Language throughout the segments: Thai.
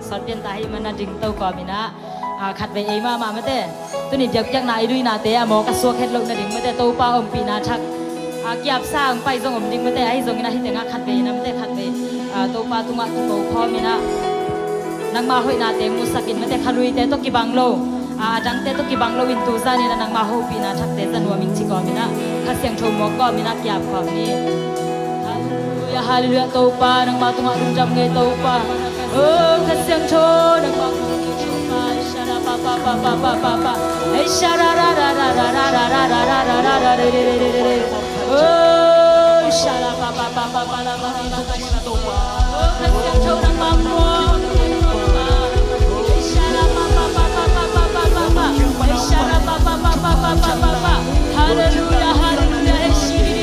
สอดเดียนตาให้มันน่าดึงเต้าก่อมินะขัดไปเองมาไม่ได้ตัวนี้เด็กยังนายด้วยนาเตะหมอกระสัวเข็ดลงน่าดึงไม่ได้เต้าป้าอมปีนาชักเกียบสร้างไปทรงอมดึงไม่ได้ให้ทรงนะที่แต่งขัดไปนะไม่ได้ขัดไปเต้าป้าตุ้งตุ้งโตพ่อมินะนังมาหอยนาเตะมุสกินไม่ได้ขลุยเตะตัวกีบังโลจังเตะตัวกีบังโลวินตูซานี่นังมาหอยปีนาชักเตะจันวมิงชิกอมินะข้าเสียงชมหมอกก็มินะเกียบความนี้ya haleluya taupa nang matunga rumjam ngai taupa oh kasyang cho nang matunga taupa shara pa pa pa pa pa pa pa hey shara ra ra ra ra ra ra ra ra ra ra ra ra re oh shara pa pa pa pa pa la pa la pa taupa oh kasyang cho nang matunga hey shara pa pa pa pa pa pa pa pa pa hey shara pa pa pa pa pa pa pa pa haleluya haleluya hey shiri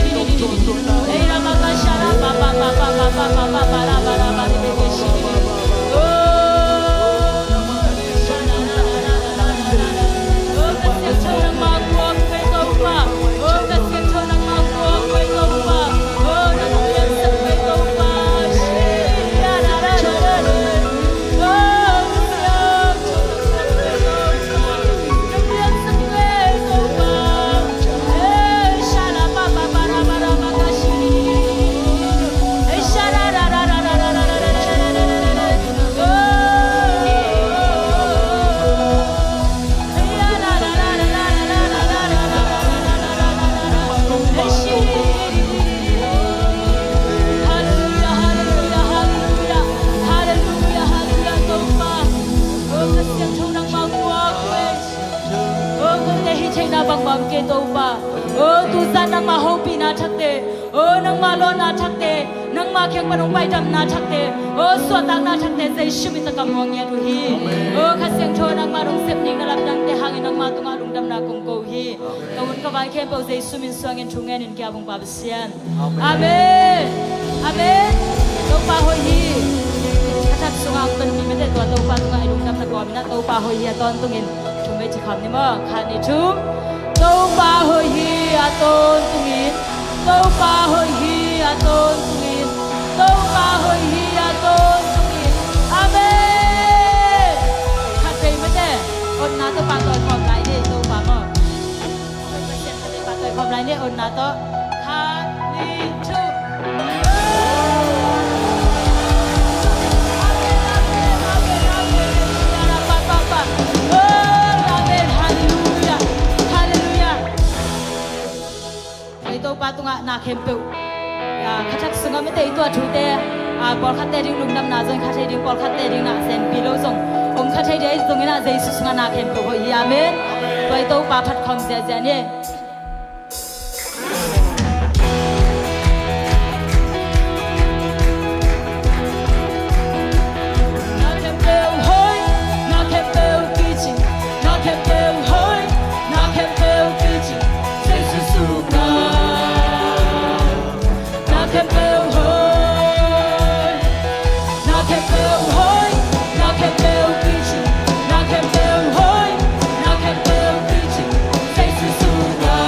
hey ra pa pa shara pa pa pa pa pa pa pa pa pa la pa la pa ni ke shiri oh shara ra ra ra ra ra ra oh kasyang cho nang matunga kai taupa oh kasyang cho nang matunga kai taupa oh nang yang sak kai taupa shiri ra ra ra ra ra oh kasyang cho nang yang sak kai taupa hey shara pa pa pa ra pa ra pa ka shiri hey shara ra ra ra ra ra ra ra oh hey la la la la la la la la la la hey shiri hallelujah hallelujah hallelujah hallelujah hallelujah taupa oh kasyang cho nang matunga kai oh kung tehi cheng na bang bang ke taupa oh tu san nang ma ho pi na thak te oh nang ma lo na thak te nang ma khyang pa nong pai dam na thak te oh so tak na thak te zai shimi ta kam ngong ya du hi oh khasyang cho nang ma rong sep ning na lam dang te hang nang ma tunga rung dam na kong ko hi kawun ka vai khem po zai sumin swang en thungen in kya bung pa bsian amen amen taupa hoi hi khathak sunga ton mi me te to taupa tunga i rung dam na ko mi na taupa hoi hi ton tungin chung me chi kham ni mo khan ni chum taupa hoi hi aton tungin taupa hoi hi aton tungin taupa hoi hi aton tungin amen khat pe me te on na to pa toy khom lai ni taupa mo oi ma chen te pa toy khom lai ni on na to khan ni chum pa tunga na khempu ya khathak sunga me te to thu te bol khat te ring lum nam na jong khathai ring bol khat te ring na sen pilo jong om khathai de jong na jai su sunga na khempu ho amen toi to pa phat khom ja ja ne Say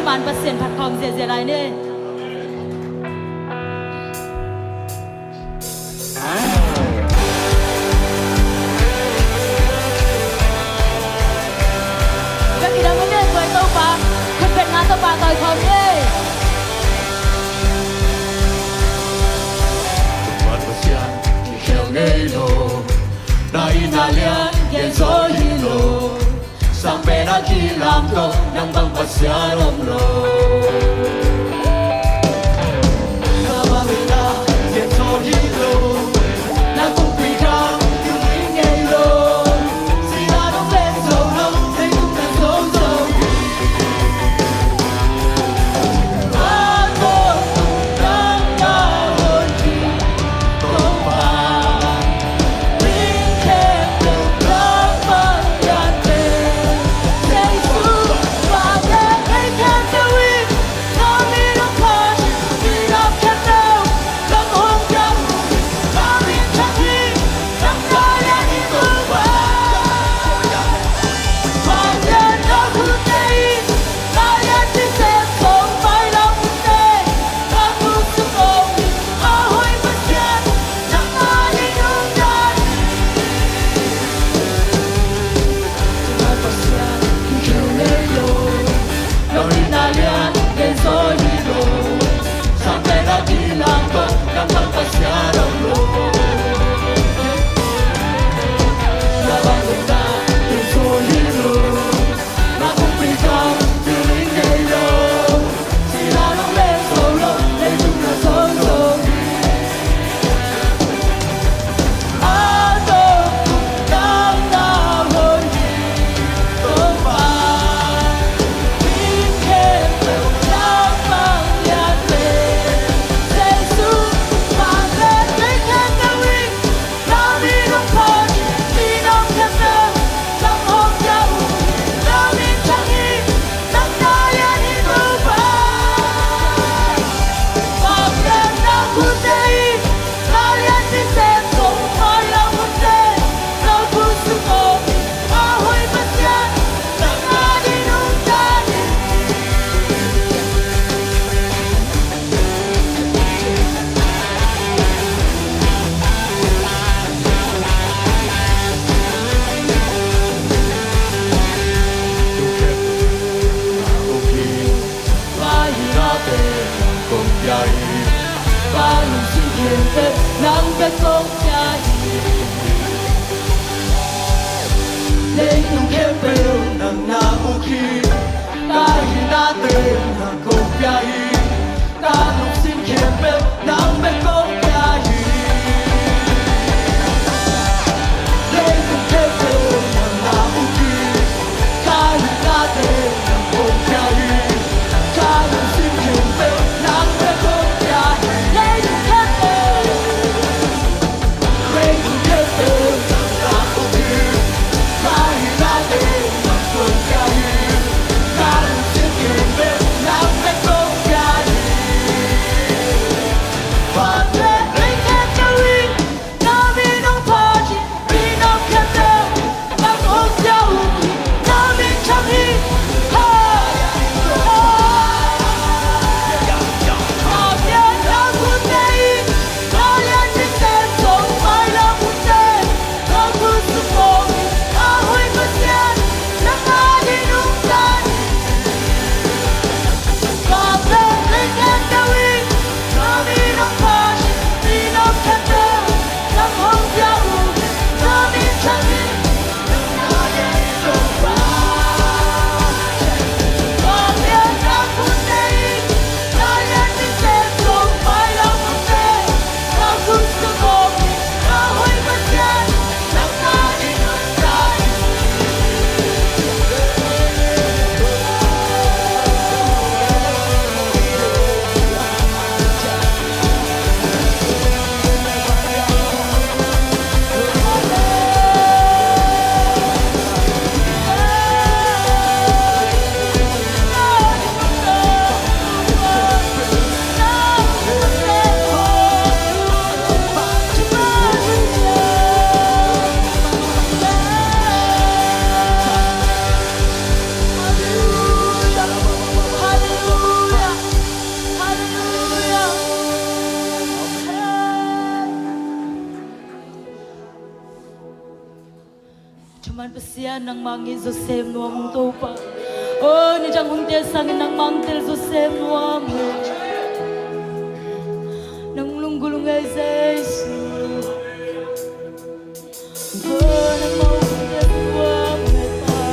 100%ผัดคอมเสียอะไรเนี่ยก็กี่ดังไม่ได้สวยโตปาคุณเป็นงานโตปาต่อยคอมเนี่ยSampai nak hilang kau yang bang pasal omlo. Nama benda yang terhilo, nak kupikan yang ingin lo. Siapa dong leso lo, hidup dan sozo. Aku tak tahu kau Lên tung kém bèo nang na uki Ta hi na tên nang kong bia hi Ta nung xin kém bèo nang bè kong bia hi Lên tung kém bèo nang na uki Ta hi na tên nang kong bia hi Ta nung xin kém bèo nang bè kong bia hi Lên tung kém bèo Lên tung kém bèo nang na uki Ta hi na tên nang kong bia hi Besian nang mangi zo sem nuam topa. Oh ni jang hung tia sang nang mangtel zo sem nuam. Nang lunggulung ay Yesu. Oh nang mau tia nuam pa.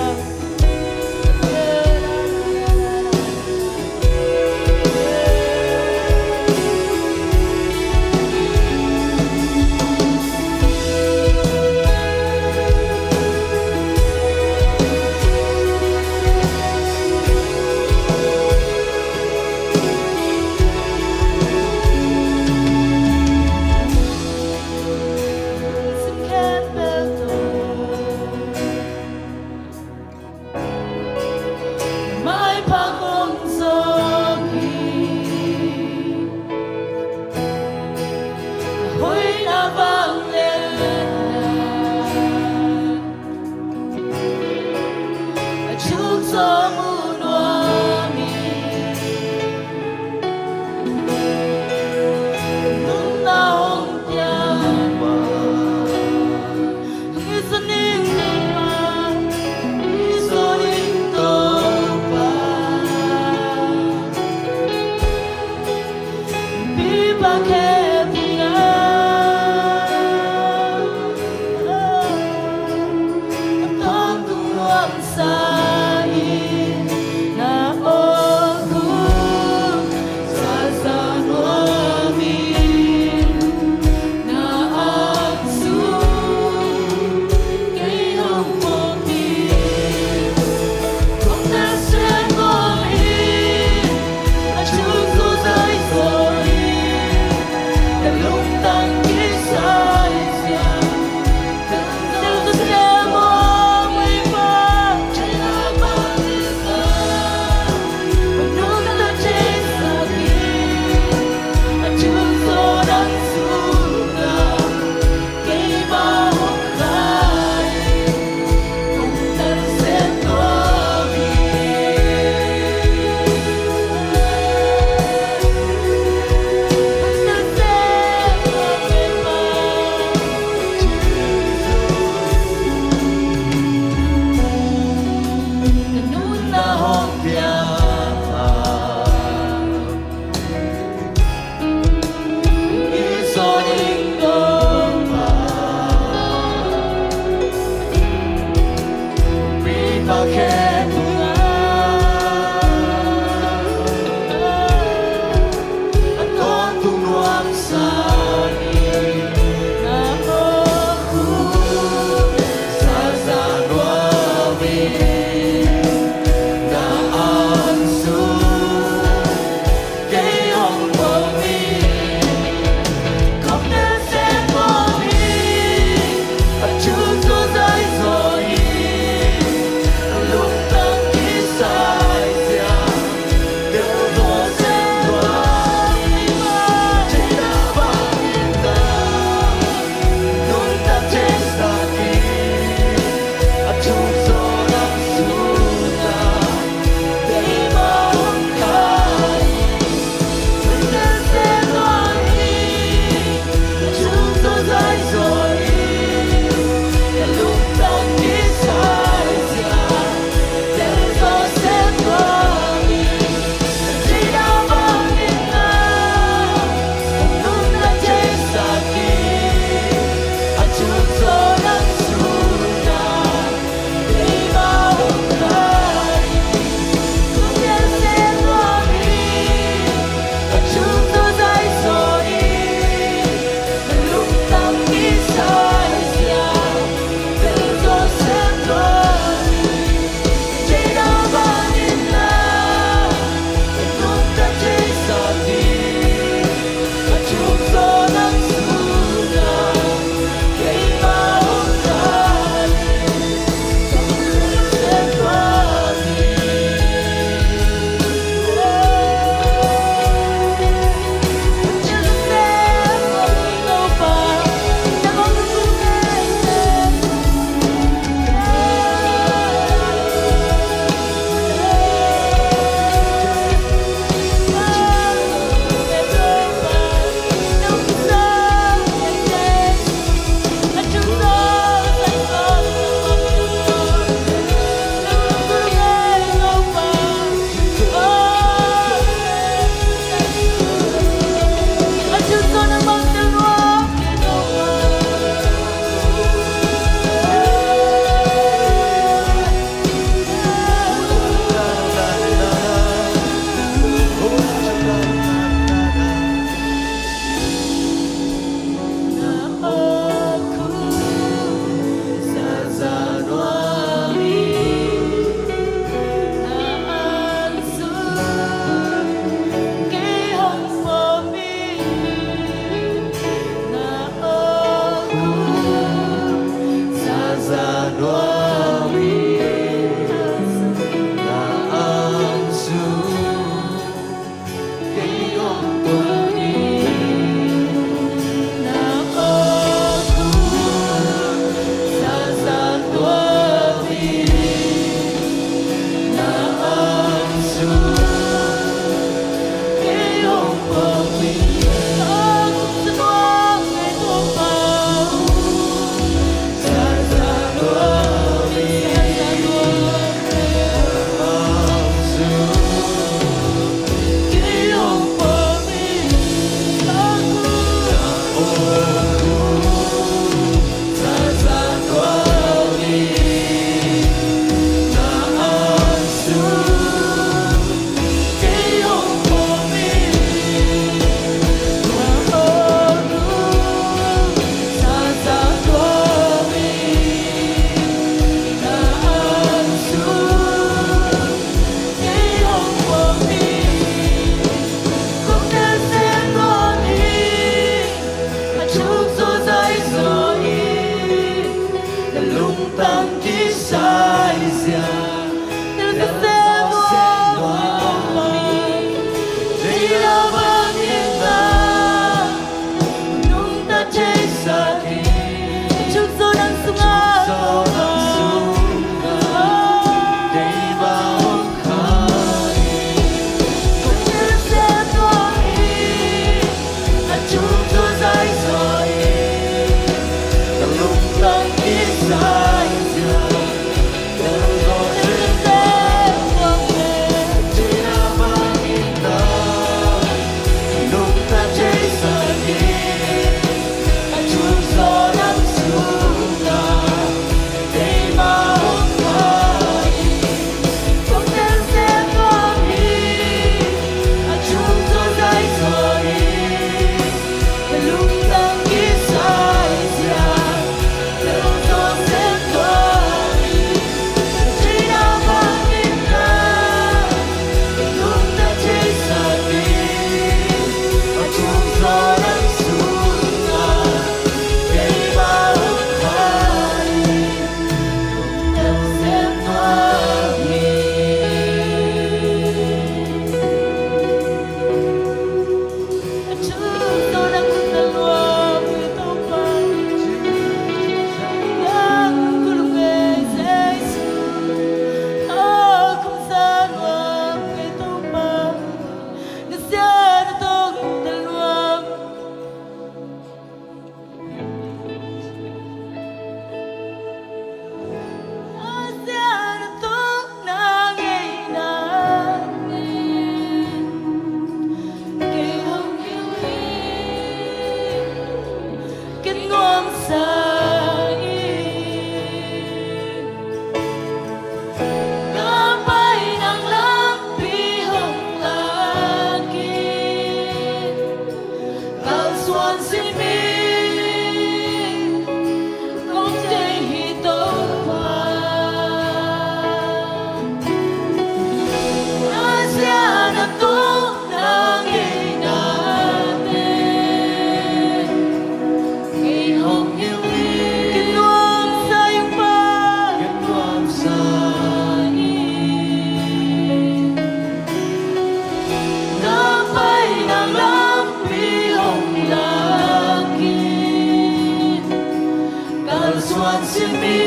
Swansimí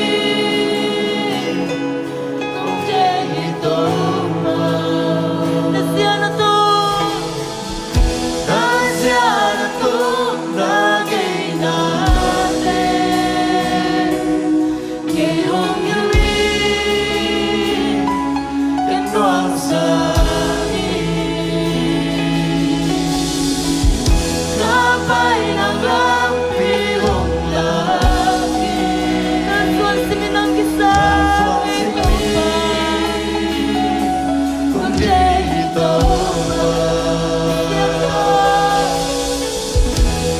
Con Jenny Toma Nasiana to Nagay natin Ngayong gabi Ganwang sangin Kapay ng lampihong langit Naswan si Minang Kisang Kung Jenny Toma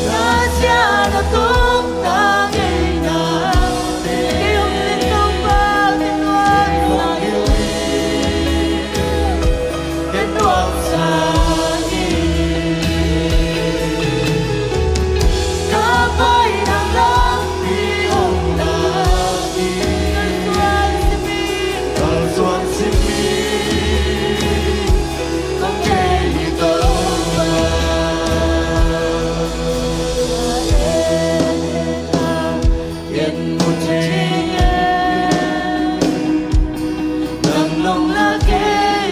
Nasiana tong tagay natin Ngayong lintong pagkinwang sangin Ganwang sangin Kapay ng lampihong langit Kalsuan si Mi Kung Jenny Toma Yen mo Nang nung lagay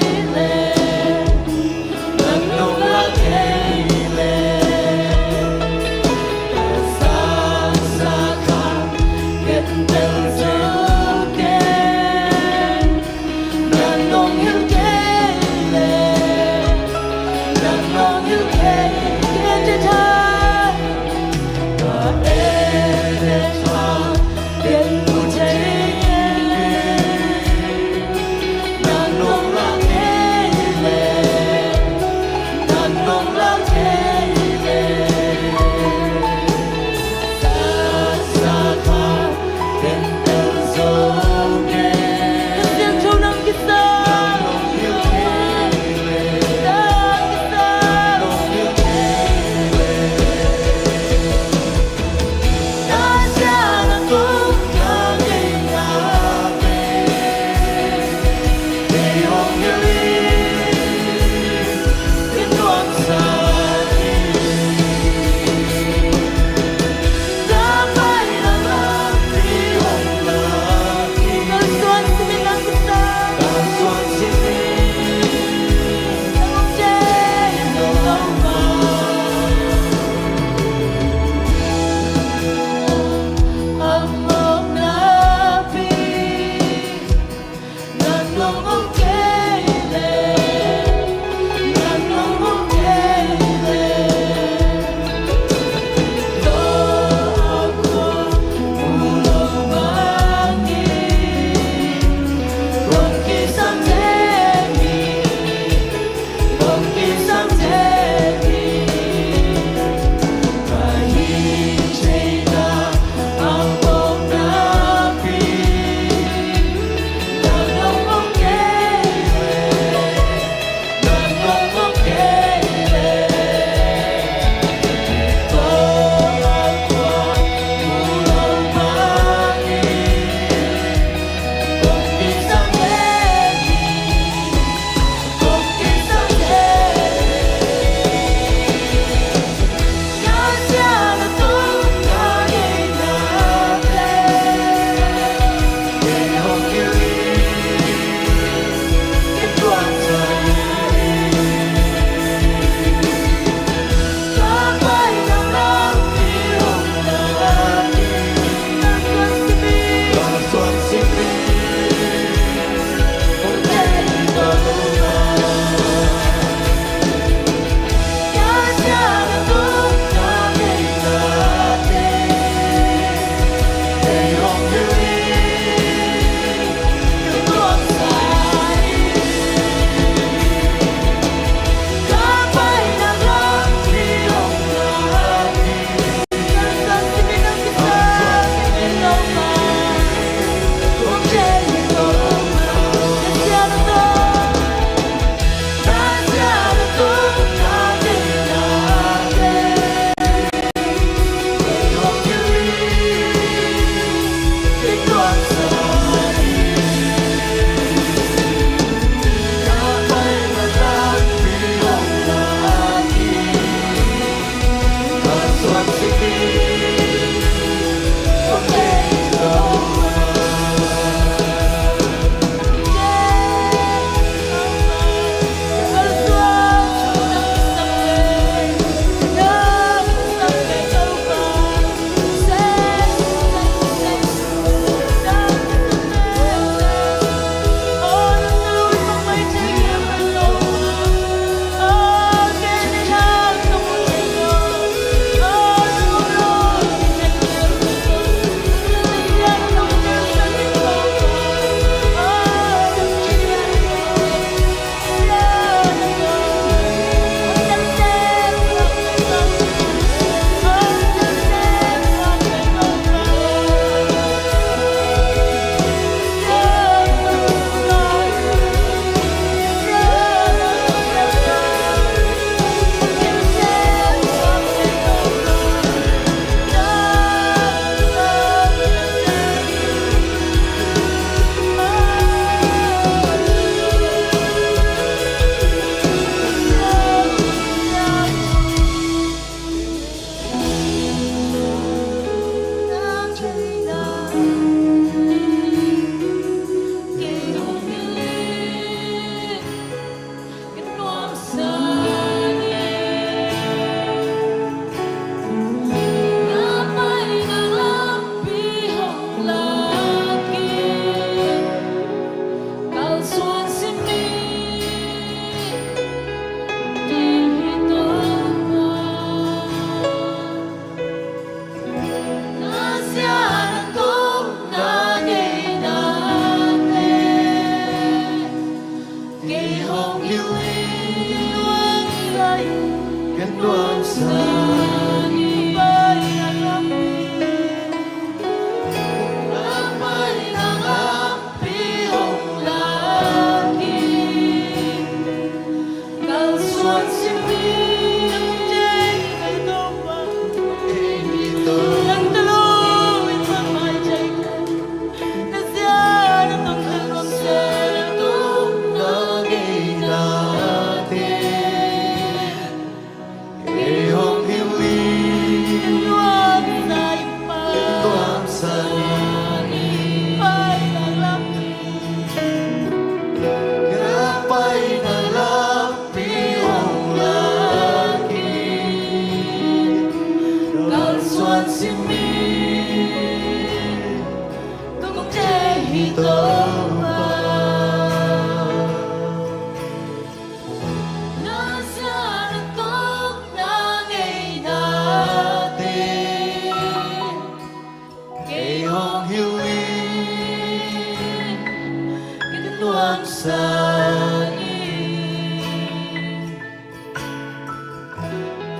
luang sani Ramai nang api hong lagi Kal suan simi Jeng kay topa Nang taluin pang may jaykan Nasya na tong halwang Tung nagay natin Ihong hiling Luang say pa Luang sani Pay na lapi Gapay na lapi Hong lagi Kalsuan simi Kung hito pa Nasaan itong nangay natin Kayong hiling Kinuwang sani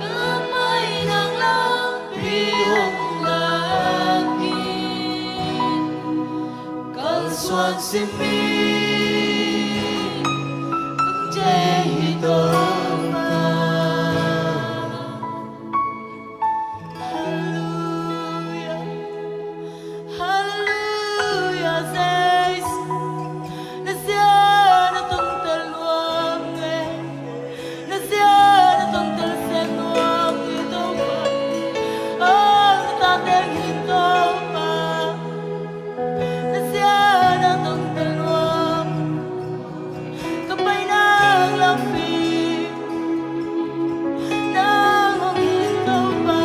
Kamay ng lampihong langit Kalsuan simi Kung jehito pa Hallelujah Hallelujah says Nasya na tong talwang Nasya na tong talsenwang ito pa Ang natateng ito pa Nasya na tong talwang Kapay ng lapi Nang ito pa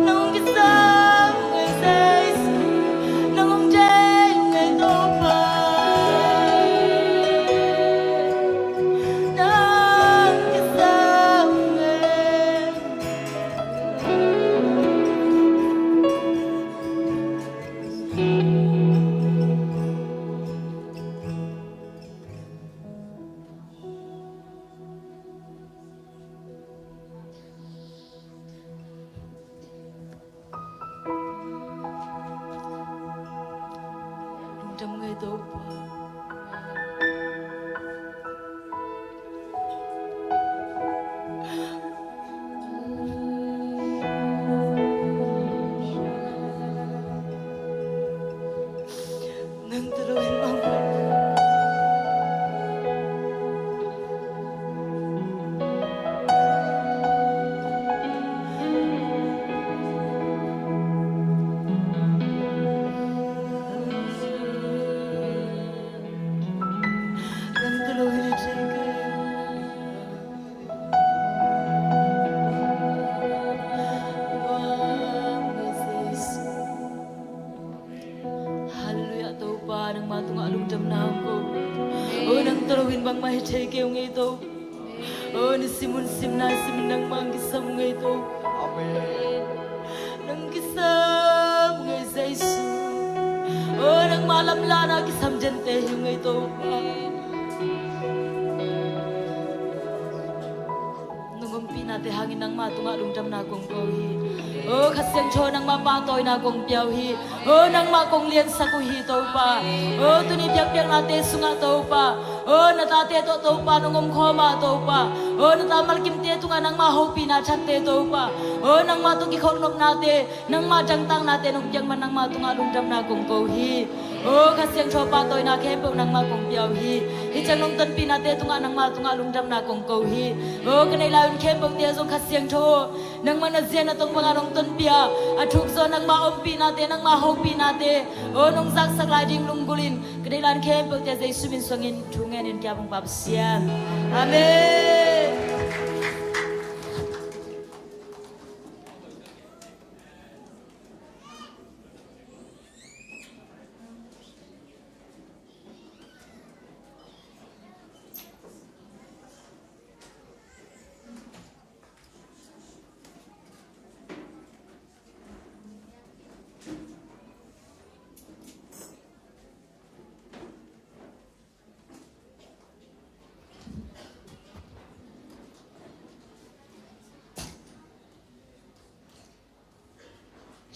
Nang kisang ngay says Nang jeng ito pa Nang kisang ngay Trong người tôi nang tuloy mong nang tuloy ni Jacob Hallelujah tau pa nang matung alung jam na ko nang tuloyin bang mahichay kayong ito ni simun sim na simin nang manggisam ng ito nang gisam ngay sa isu nang malamla na gisam jante yung ito Nungumpi natin hangin ng matunga lungdam na kong kohi kasyang cho nang mapatoy na kong piyahi nang makong liyan sa kuhi to pa tunibyak-byak natin sunga to pa natate to pa nungum koma to pa natamal kimte to nga nang mahopi na chakte to pa nang matong ikonop natin nang majangtang natin nung biyang man nang matunga lungdam na kong kohi kasyang cho patoy na kepo nang makong piyahi hichang nung tanpi natin to nga nang matunga lungdam na kong kohi kanailayon kepo tiya zong kasyang cho nang manazyan na tong mga nung tanpiya at hukso nang maumpi natin nang mahopi natin nung saksak lading lunggulin kanailayon kepo tiya zay suminsongin tunganin kaya pong papasya Amen.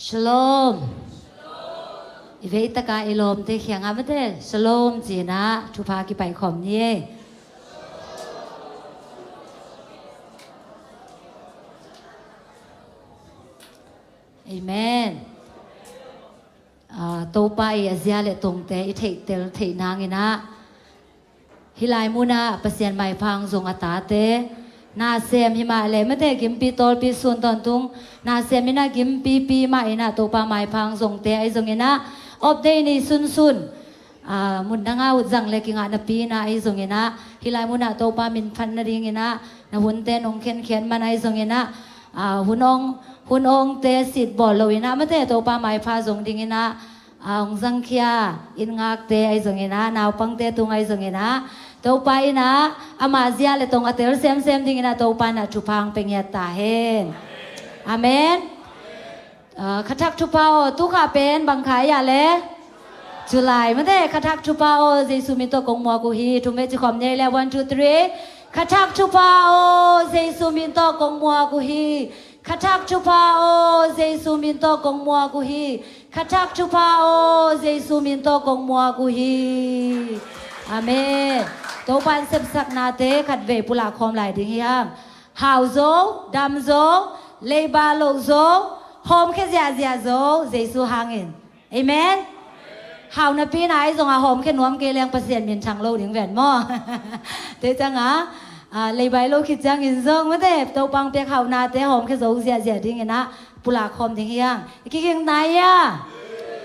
Shalom. Iveita ka ilom te khiang amate. Shalom jina thupa ki pai khom ni. Amen. Tô pai azia le tong te I thei tel thei nang ina. Hilai muna pasien mai phang zong ata te. Na sem hi ma le mate kim pi tol pi sun ton tung. Na sem ina kim pi ma ina tô pa mai phang zong te ai zong ina. Op day ni sun sun. Mun na nga ut zang le ki nga na pi na ai zong ina. Hilai muna tô pa min phan na ring ina. Na hun te nong khen man ai zong ina. Hun ong te sit bol lo ina mate tô pa mai pha zong ding ina. Ông răng kia in ngạc te ai zong ina nào pang te tung ai zong ina tô pa ina amazia le tong atel sem ding ina tô pa na chupang pengya ta hen amen khathak chupao tu kha pen bang khai ya le July mate khathak chupao Jesu mi to kong mo ku hi thume chi khom nei le 1 2 3 khathak chupao Jesu mi to kong mo ku hi khathak chupao Jesu mi to kong mo ku hi khathak chupao Jesu min to kong mua ku hi amen to pan sep sak na te khat ve pula khom lai ding hiam hau zo dam zo leba lo zo hom khe zia zo Jesu hangin amen hau na pi nai zong a hom khe nuam ke leng pasien min chang lo ding ven mo te chang a leba lo khit chang in zong ma te to pang pe hau na te hom khe zo zia ding ina pula khom ding hiang ki king nai ya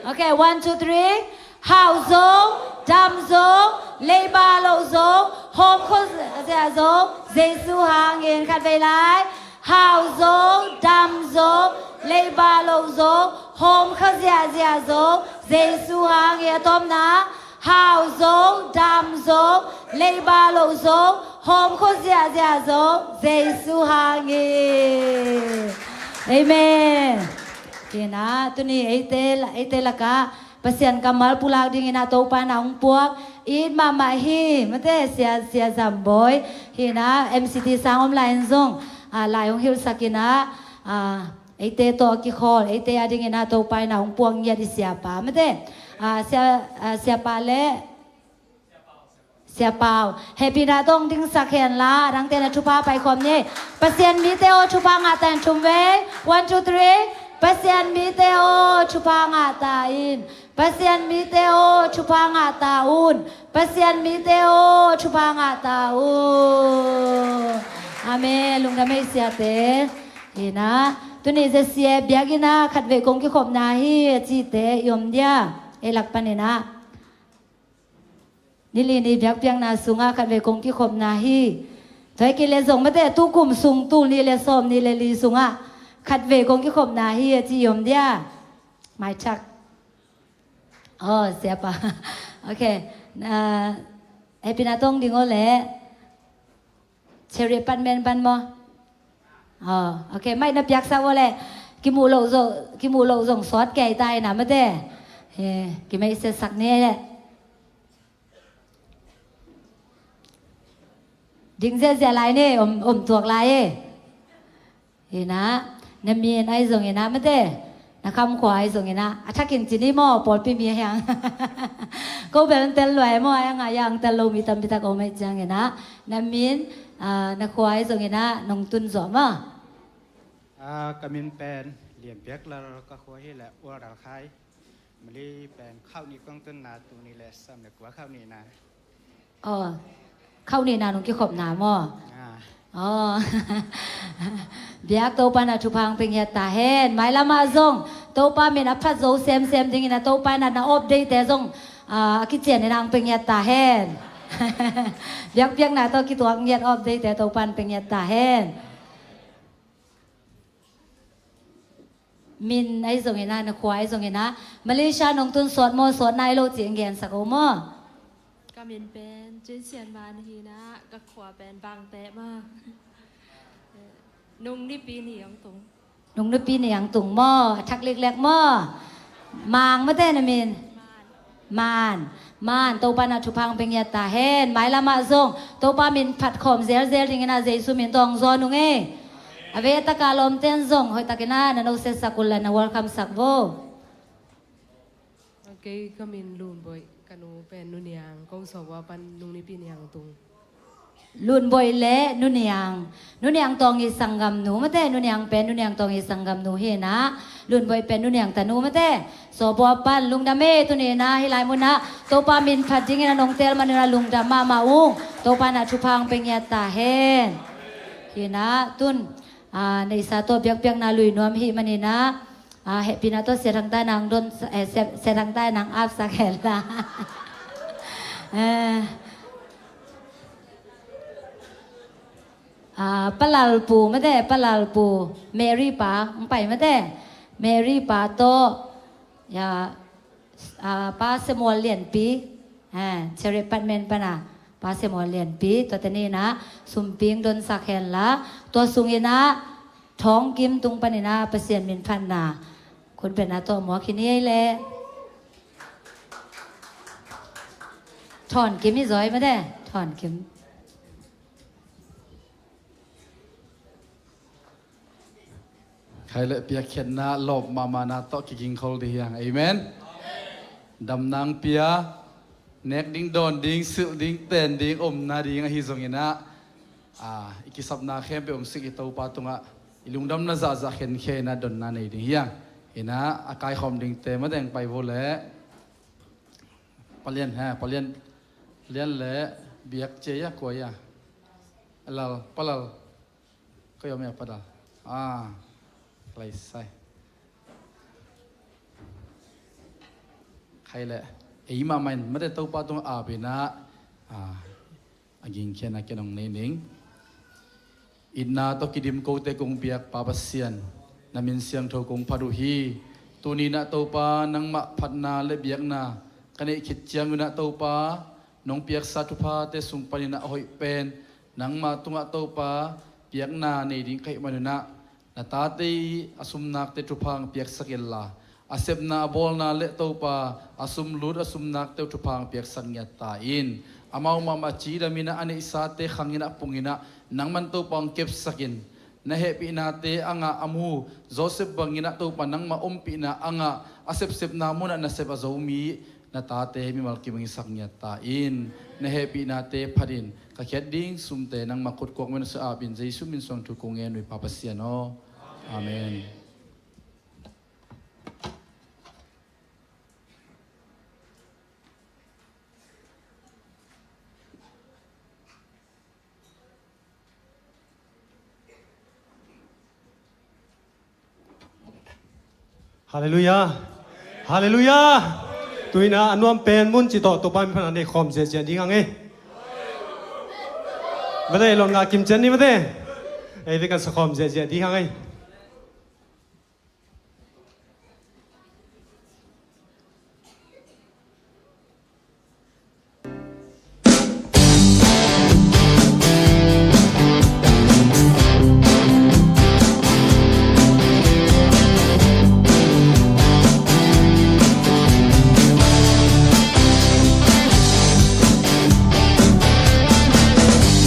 okay 1 2 3 hao zo dam zo leba lo zo hom kho zia zo Jesu hang in khat ve lai hao zo dam zo leba lo zo hom kho zia zo Jesu hang in tom na hao zo dam zo leba lo zo hom kho zia zo Jesu hang in amen kina tuni ite laka pasien kamal pulag ding ina to pa na ung puak in mama hi mate sia zamboy hina MCT sang online zong lai ong hil sakina ite to ki khol ite ading ina to pa na ung puak nya di sia pa mate sia pa le sia pao happy na tong ding sakhen la dang te na chupa pai khom ni pasien mi te o chupa nga tan chum ve 1 2 3 Pasien mi te o chupa nga ta in pasien mi te o chupa nga ta un pasien mi te o chupa nga ta un amen lung na me sia te ina tuni je sia biagina khat ve kong ki khop na hi chi te yom dia elak panina nili ni biak piang na sunga khat ve kong ki khop na hi thai ki le zong ma te tu kum sung tu ni le som ni le li sunga khát về con cái khom na hi chi yom dia mai chak siapa okay epina tong ding ole cherry pan men pan mo okay mai na piak sa ole ki mu lo zong sot kai tai na ma te ki mai se sak ne le ding ze lai ne tuak lai e na na mi ai zong ina ma te na kham khwa ai zong ina athakin chini mo por pi mi hang ko ben tel loi mo yang yang tel lo mi tam pita ko mai chang ina na min na khwa ai zong ina nong tun zo ma kamin pen liam pek la ka khwa hi la wa ra khai mali pen khau ni kong tun na tu ni le sam le kwa khau ni na khau ni na nong ki khop na mo biak to pa na chupang pengya ta hen mai lama zong to pa min aphat zo sem ding ina to pa na update te zong ki chen ni nang pengya ta hen biak na to ki tuang nyat update te to pan pengya ta hen min ai zong ina na khwai zong ina Malaysia nong tun sot mo sot nai lo jing gen sako mo ก็มีเป็นเจนเซียนมาทีนะก็ขวาเป็นบางแต่มานุ่งนี่ปีนี้ยังตรง nung na pi ni yang tung mo thak lek lek mo mang ma te na min man to pa na chupang pengya ta hen mai lama zong to pa min phat khom zel ding na Jesu min tong zo nung e Ave takalom ten zong hoi takina na no se sakulan na welcome sakbo. Okay, kami loon boy. Kanu pen nuniang kong sawa pan nung ni piniang tung. Lun boy le nuniang tong isanggam nu mate nuniang pen nuniang tong isanggam nu he na lun boy pen nuniang tanu mate so bo pan lung dame tu ni na hilai mun na to pa min phading na nong tel man na lung dama ma ung to pa na chupang pengya ta hen hi na tun nei sa to biak na lui nuam hi manina he pina to se thang ta nang don se thang ta nang ap sa khel la palal pu ma de palal pu Mary paไปมาde Mary pa to ya pa se mo lian piเชเรปัตเมนปะนะpa se mo lian pi ตัวตะนี้นะสุมปิงดนสักแห่นละตัวสุงเยนะท้องกิมตุงปะนี่นะเปอร์เซ็นต์มินพันนาคนเป็นนะตัวหมอคินี่แหละถอนกิมนี่จ้อยมาdeถอนกิมใครเลยเปียกเขียนนาหลบมานาโตกิงเขาดีอย่างเอเมนดำนางเปียเน็กดิ้งโดนดิ้งสึดิ้งเต้นดิ้งอมนาดิ้งฮิซงอินะอีกสับนาเข้มไปอมสิกิตาปาตุงะอีลุงดำนาจะเข็นเขนาดนนาในดิ้งอย่างอินะอากายคอมดิ้งเตมาแดงไปโวเล่ปเลียนปเลียนเลียนเล่เบียกเจียกวยเราปลาก็ยอมปลาไกลใส่ใครแหละไอ้มามันไม่ได้ตัวป้าตรงอาบินะกินแค่นักแค่น้องเนิงอินนาตกิดิมโกเตกงเปียกปาปัสเซียนนามินเสียงโทกงพารุฮีตัวนี้นะตัวป้านังมะพัดนาเลเบียกนากันไอ้คิดเจียงนะตัวป้าน้องเปียกสัตุพาเตสุงปนินะหอยเป็นนังมาตุงะตัวป้าเปียกนาในดิ้งไข่มันนะนาตาตีอสุมนักเตทุพังเปียกสักเอลลาอาเซบนาบอลนาเลโตปาอสุมลุดอสุมนักเตทุพังเปียกสังยตาอินอามามามาจีดามินะอันอิสาเตขังยินะปุงยินะนังมันโตปังเก็บสักินนะเฮปีนาเตอ่างอามูโจเซฟบังยินะโตปานังมาอมปีนาอ่างอาเซบเซบนามุนะนะเซบอาโจมีนาตาเตมีมัลกิมังสังยตาอินนะเฮปีนาเตพัดินก็แค่ดิ้งซุมเตนังมาขุดกวกมันสะอาบินใจซุมินสวงทุกงเงินวิปาปัสเซียโนอาเมนฮาเลลูยาฮาเลลูยาตุยนะอันวมเป็นมุนจิตโตตัวไปพันในคอมเจดีงังเอไม่ได้ลงงากิมเจนนี่ไม่ได้ไอ้เด็กกันสคอมเจดีงังเอ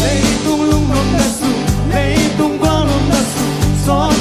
Leitung lung nom dasu, leitung guang nom dasu, so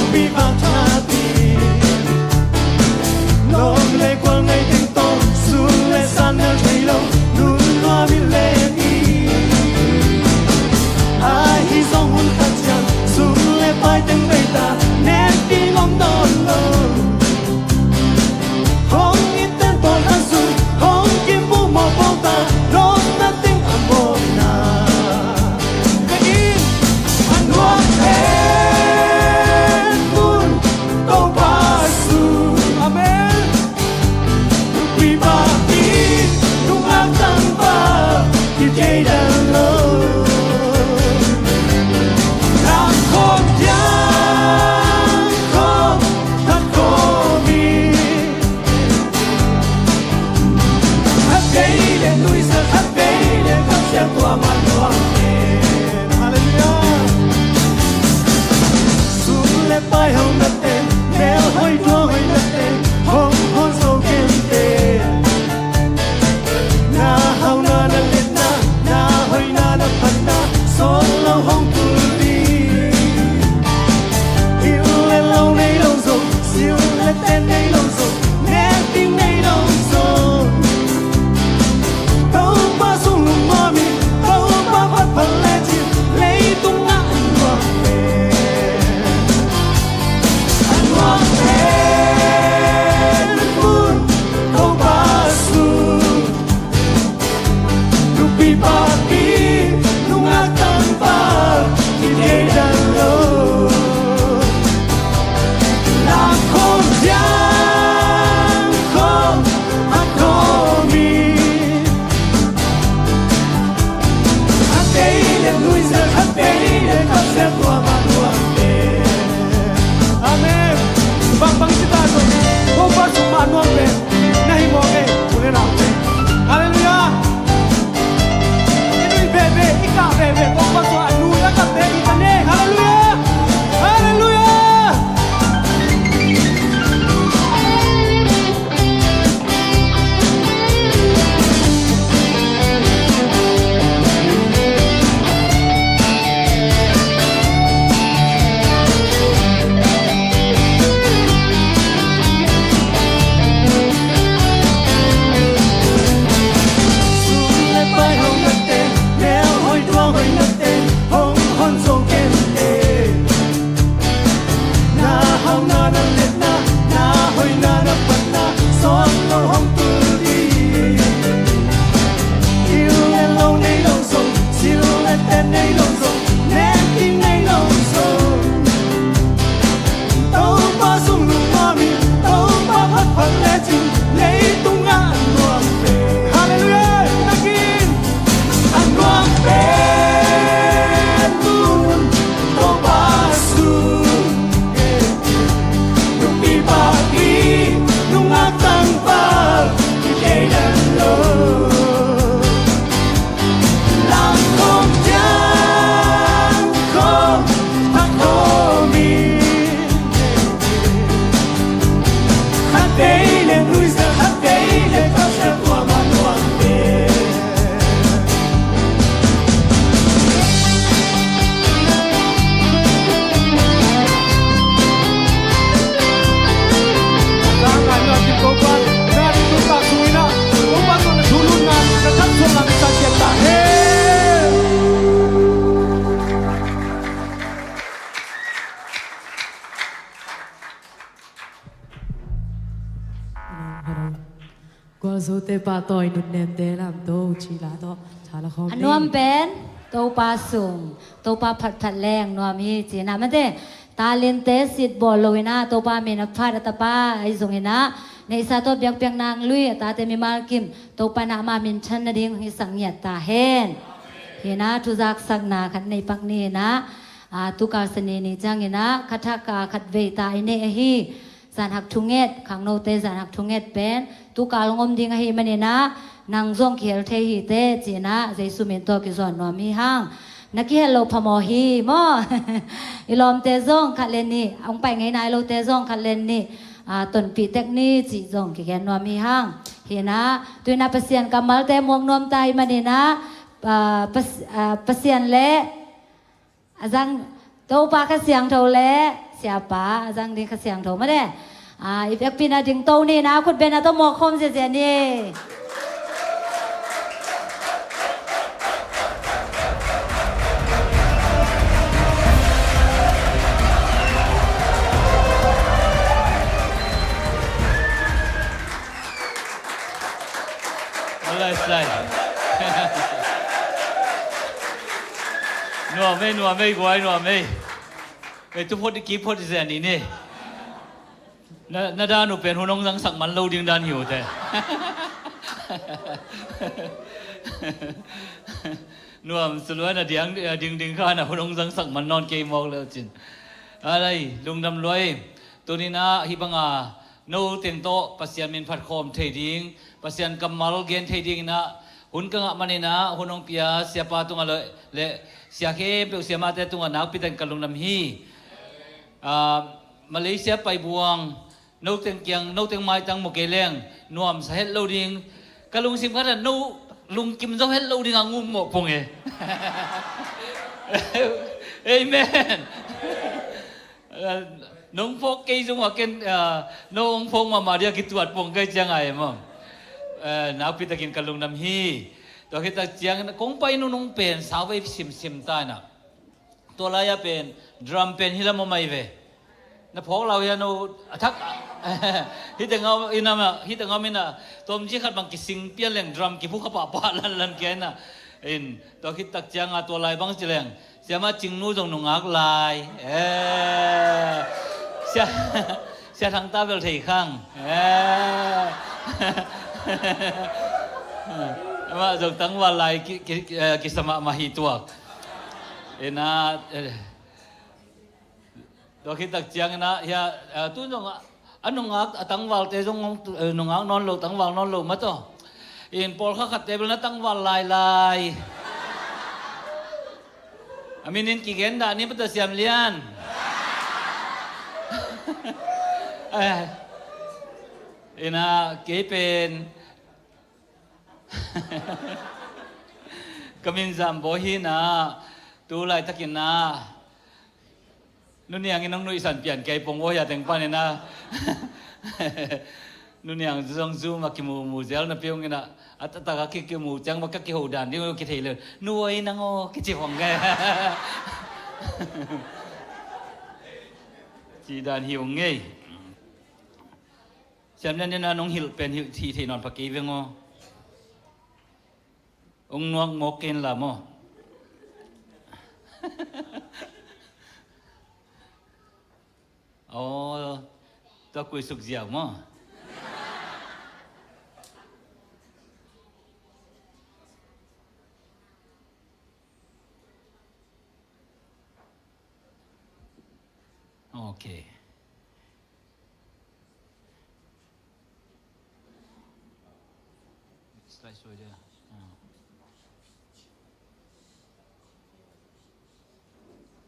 โซเตปาตอยนุนเนมเตลามโตชีลาโตชาละคอม อันนวมเป็นโตปลาสูงโตปลาผัดแรงนวมฮีจีนะมันเต้ตาเลนเตสิดบอลโลยนะโตปลาเมนพาดตะปาไอส่งเห็นนะในสาโตเบียงเปียงนางลุยตาเตมีมากิมโตปานามามินชันนดิ่งหิสังเยตาเฮนเฮนะทุจักสักนาขันในปักนี้นะตุกาสนีนี่จังเห็นนะคัทกาขัดเวตาอินเนฮีสานหักทุงเงตขังโนเตสานหักทุงเงตเป็นตุกาลงอมดิ่งฮีมันนี่นะนางซงเขียลเทฮีเตจีนะใจสุเมนโตกิซอนนวมีห้างนักเฮลโลพมอฮีมออิลอมเตซงขัดเลนนี่องไปไงนายโลเตซงขัดเลนนี่ตนปีเทคนิคจีซงกิแกนนวมีห้างเห็นนะตัวนาเปเซียนกำมัลเตมวงนวมไตมันนี่นะเปเซียนเละจังโตปาขเสียงเท่าเละเสียป้าจังดีขเสียงเท่ามาเด้อีเฟกปีนาถึงโตนี่นะคุณเป็นนะต้องมองคมเสียนี่ Alright, slide. นัวไม่กวยนัวไม่ทุกพอดีกีพอดีเสียนี่นาดาหนูเป็นหัวน้องสังสักมันเราดึงดันหิวแต่นัวสลวยนะดึงข้านะหัวน้องสังสักมันนอนเกมมองเลยจินอะไรลุงดำรวยตัวนี้นะฮิบังอาโนเตียงโตปัสยามินพัดคอมเทดิ้งปัสยานกำมัลเกนเทดิ้งนะหุ่นกังมันนี่นะหุ่นน้องพิยาเสียปาตุงเลยเสียเข้เปเสียมาแต่ตุงนักพิจันกัลลุงดำฮีมาเลเซียไปบวงโนเตียงเกียงโนเตียงไม้ตังโมเกเลงนวมสาเหตุเราดิ้งกัลลุงสิมกันโนลุงกิมเจ้าเหตุเราดิ้งงูหมกพงเอเอเมนน้องพกกี่จังหวะกันน้องพงมาเดียกิตวัดพงกี่จังไงมั้งนักพิจารณากัลลุงน้ำฮีตัวคิดว่าจังคงไปน้องเป็นสาวไปซิมตายนะตัวลายเป็นดรัมเป็นฮิลามไม่เวนะพอเราอย่าโน้ทักฮิตเงาอินามาฮิตเงามินะตัวมันจีขัดบางกิสิงเปียเล่งดรัมกิผู้ขับป่าลันแกนะตัวคิดว่าจังตัวลายบางจีเล่งเสียมาจิงนู้จงนงอักลายเสียทางตาเบลทีข้างว่าจงตั้งว่าลายกิสมามาฮิตัวนะตัวคิดตักเจียงนะเฮียตุนงอันนงอักตั้งว่าเตจงนงอักนอนโลตั้งว่านอนโลมาต่อพอลข้าขัดเตเบลนะตั้งว่าลายอามินินกิเกนดานี่เป็นตัวเสียมเลียนนะเกเป็นกมินจำบ่ฮีนะตูไลทักินนะนู่นยังน้องนุ้ยสันเปลี่ยนเกยปงว่าอย่าแต่งป้าเนี่ยนะนู่นยังจงซูมากิมูเซลนะเพียงเงี้ยนะอัตตากิกิมูจังมากิหูดันนี่ก็คิดเลยนู่นนังโอกิจิฟงไงจีดันหิวไงจำได้เนี่ยนะน้องหิวเป็นหิวที่นอนพักกีเวงองนวงโมกเกนละโมอ๋อตัวคุยสุกเจียวโมโอเคสไลด์สวยด้วย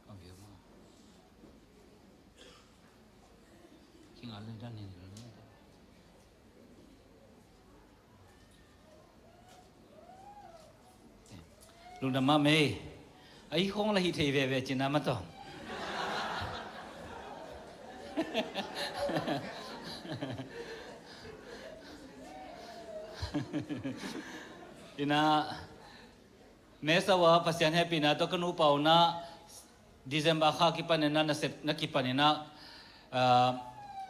เอาเยอะมากคิงอะไรด้านนี้ลุงดำมาเมย์ไอ้ของอะไรที่เทเวจินามาต่ออินะเมษาวะพัศยันเฮปีนะตัวกนูเป่านะดิเซมบาข้ากิปันนะนะเสพนักกิปันนะ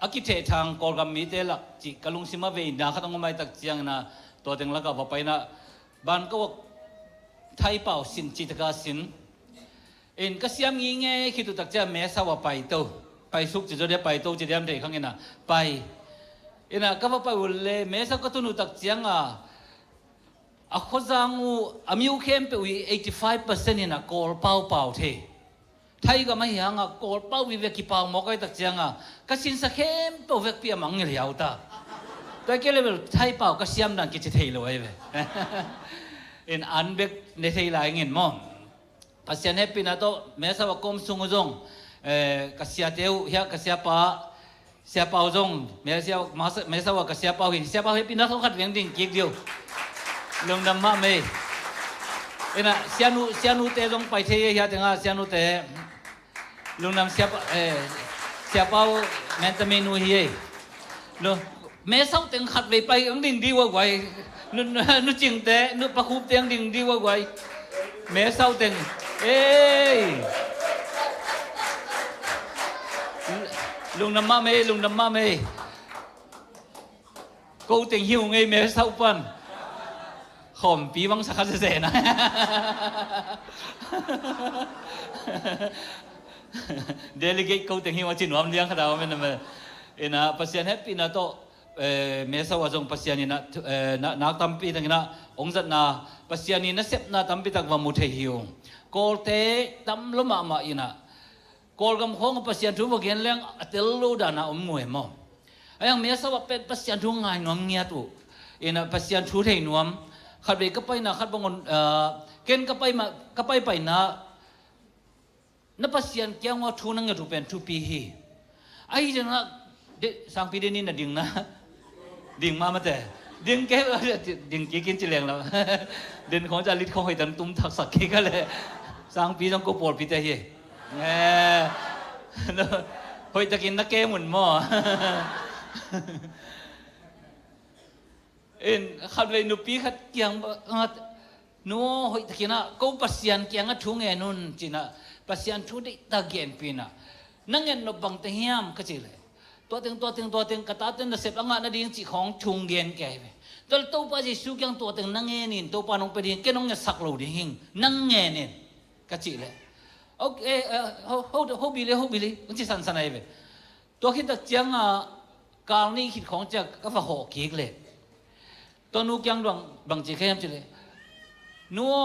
อากิเททางกอลกัมมีเตลักจิกลุงซิมาเวอินดาขัดงไม่ตักเจียงนะตัวเต็งละกับว่าไปนะบ้านก็ว่าไทยเป่าสินจิตกาสินเอ็นก็เสียมงี้ไงคิดตัวตักเจียแม่สาวไปโตไปสุกจะได้ไปโตจะได้ไม่ได้ข้างเงินนะไปเอ็นก็ว่าไปวุ่นเลยแม่สาวก็ตัวหนูตักเจียงอ่ะข้อจังอามิวเข้มไปวิ85%นี่นะกอลเป่าเทไทยก็ไม่ยังกอลเป่าวิเวกิเป่าหมอกไอ้ตักเจียงก็สินสักเข้มเป่าเวกเปียมังเงี้ยเอาตาแต่แค่เลยไทยเป่าก็เสียมดังกิจเทยเลยเว้ยเอ็นอันเบกในเทยหลายเงินมั่งภาษาเนี่ยปีนั้นโตแม้สาวกรมสุงจงก็เสียเดียวเฮียก็เสียป่าจงแม้สาวก็เสียป่าหินเสียป่าให้ปีนั้นเขาขัดเวียงดิ่งกิ๊กเดียวลงดำมาเมย์เอ็นะเสียนูเตจงไปเทียเฮียถึงเสียนูเตลงดำเสียป่าแม้แต่เมนูเฮียลงแม้สาวถึงขัดไปอังดิ่งดีว่าไว้นู่จริงเตนู่ประคุบเตียงดิ่งดีว่าไว้แม่เศร้าตึงลุงน้ำมาเมย์กูตึงหิวไงแม่เศร้าปันขอมปีวังสักเสนะเดลิเกตกูตึงหิวจีนวมเลี้ยงขนาดนั้นมั้ยเอ็นะภาษาแฮปปี้นะโตเมษาวจงภาษานี่นะนักตั้มปีตั้งนะองค์จัดนะภาษานี่นะเสพนะตั้มปีตั้งว่ามุทเหิวกอลเตตั้มล้มมาอินะกอลกำของภาษาทุ่งว่าเกินเลี้ยงเตลลูดานะมวยมั้งยังเมษาวเป็นภาษาทุ่งง่ายนวมเงียตุอินะภาษาทุ่งเทนวมขัดไปก็ไปนะขัดบางคนเกินก็ไปนะนับภาษาเกี่ยงว่าทุ่งนั่งอยู่เป็นทุ่งปีฮีไอ้เจ้านะสังปีเดนี่นะดิ่งนะดิ่งมาแต่ดิ่งแกดิ่งกินจิเลงแล้วเดินของจะลิดของให้ตันตุ้มทักสักกี่ก็เลยสังปีต้องกูปวดปีเตยเฮ้ยตะกินนักเกมเหมือนหม้อเอ็นขัดเลยนุปีขัดเกียงนัวเฮ้ยตะกินนะกูปัสยันเกียงก็ทุ่งเงินนู่นจีน่ะปัสยันทุ่งได้ตะเกียนปีน่ะนั่งเงินนบังเทียมก็จีเลยตัวเต็งกระตาเต็งเสพอ่างนั่นดิ่งจีของทุ่งเงินแก่ไปตัวป้าจีสุกยังตัวเต็งนั่งเงินนี่ตัวป้าน้องไปดิ่งแกน้องเงินสักโลดิ่งนั่งเงินนี่ก็จีเลยโอเคเขาบิเลยมันจีสันๆไอ้เว้ยตัวคิดตะเจียงการนี่คิดของจะก็ฝ่าหอกเกียกเลยตัวนู้ยังบางจีเข้มจีเลยนัว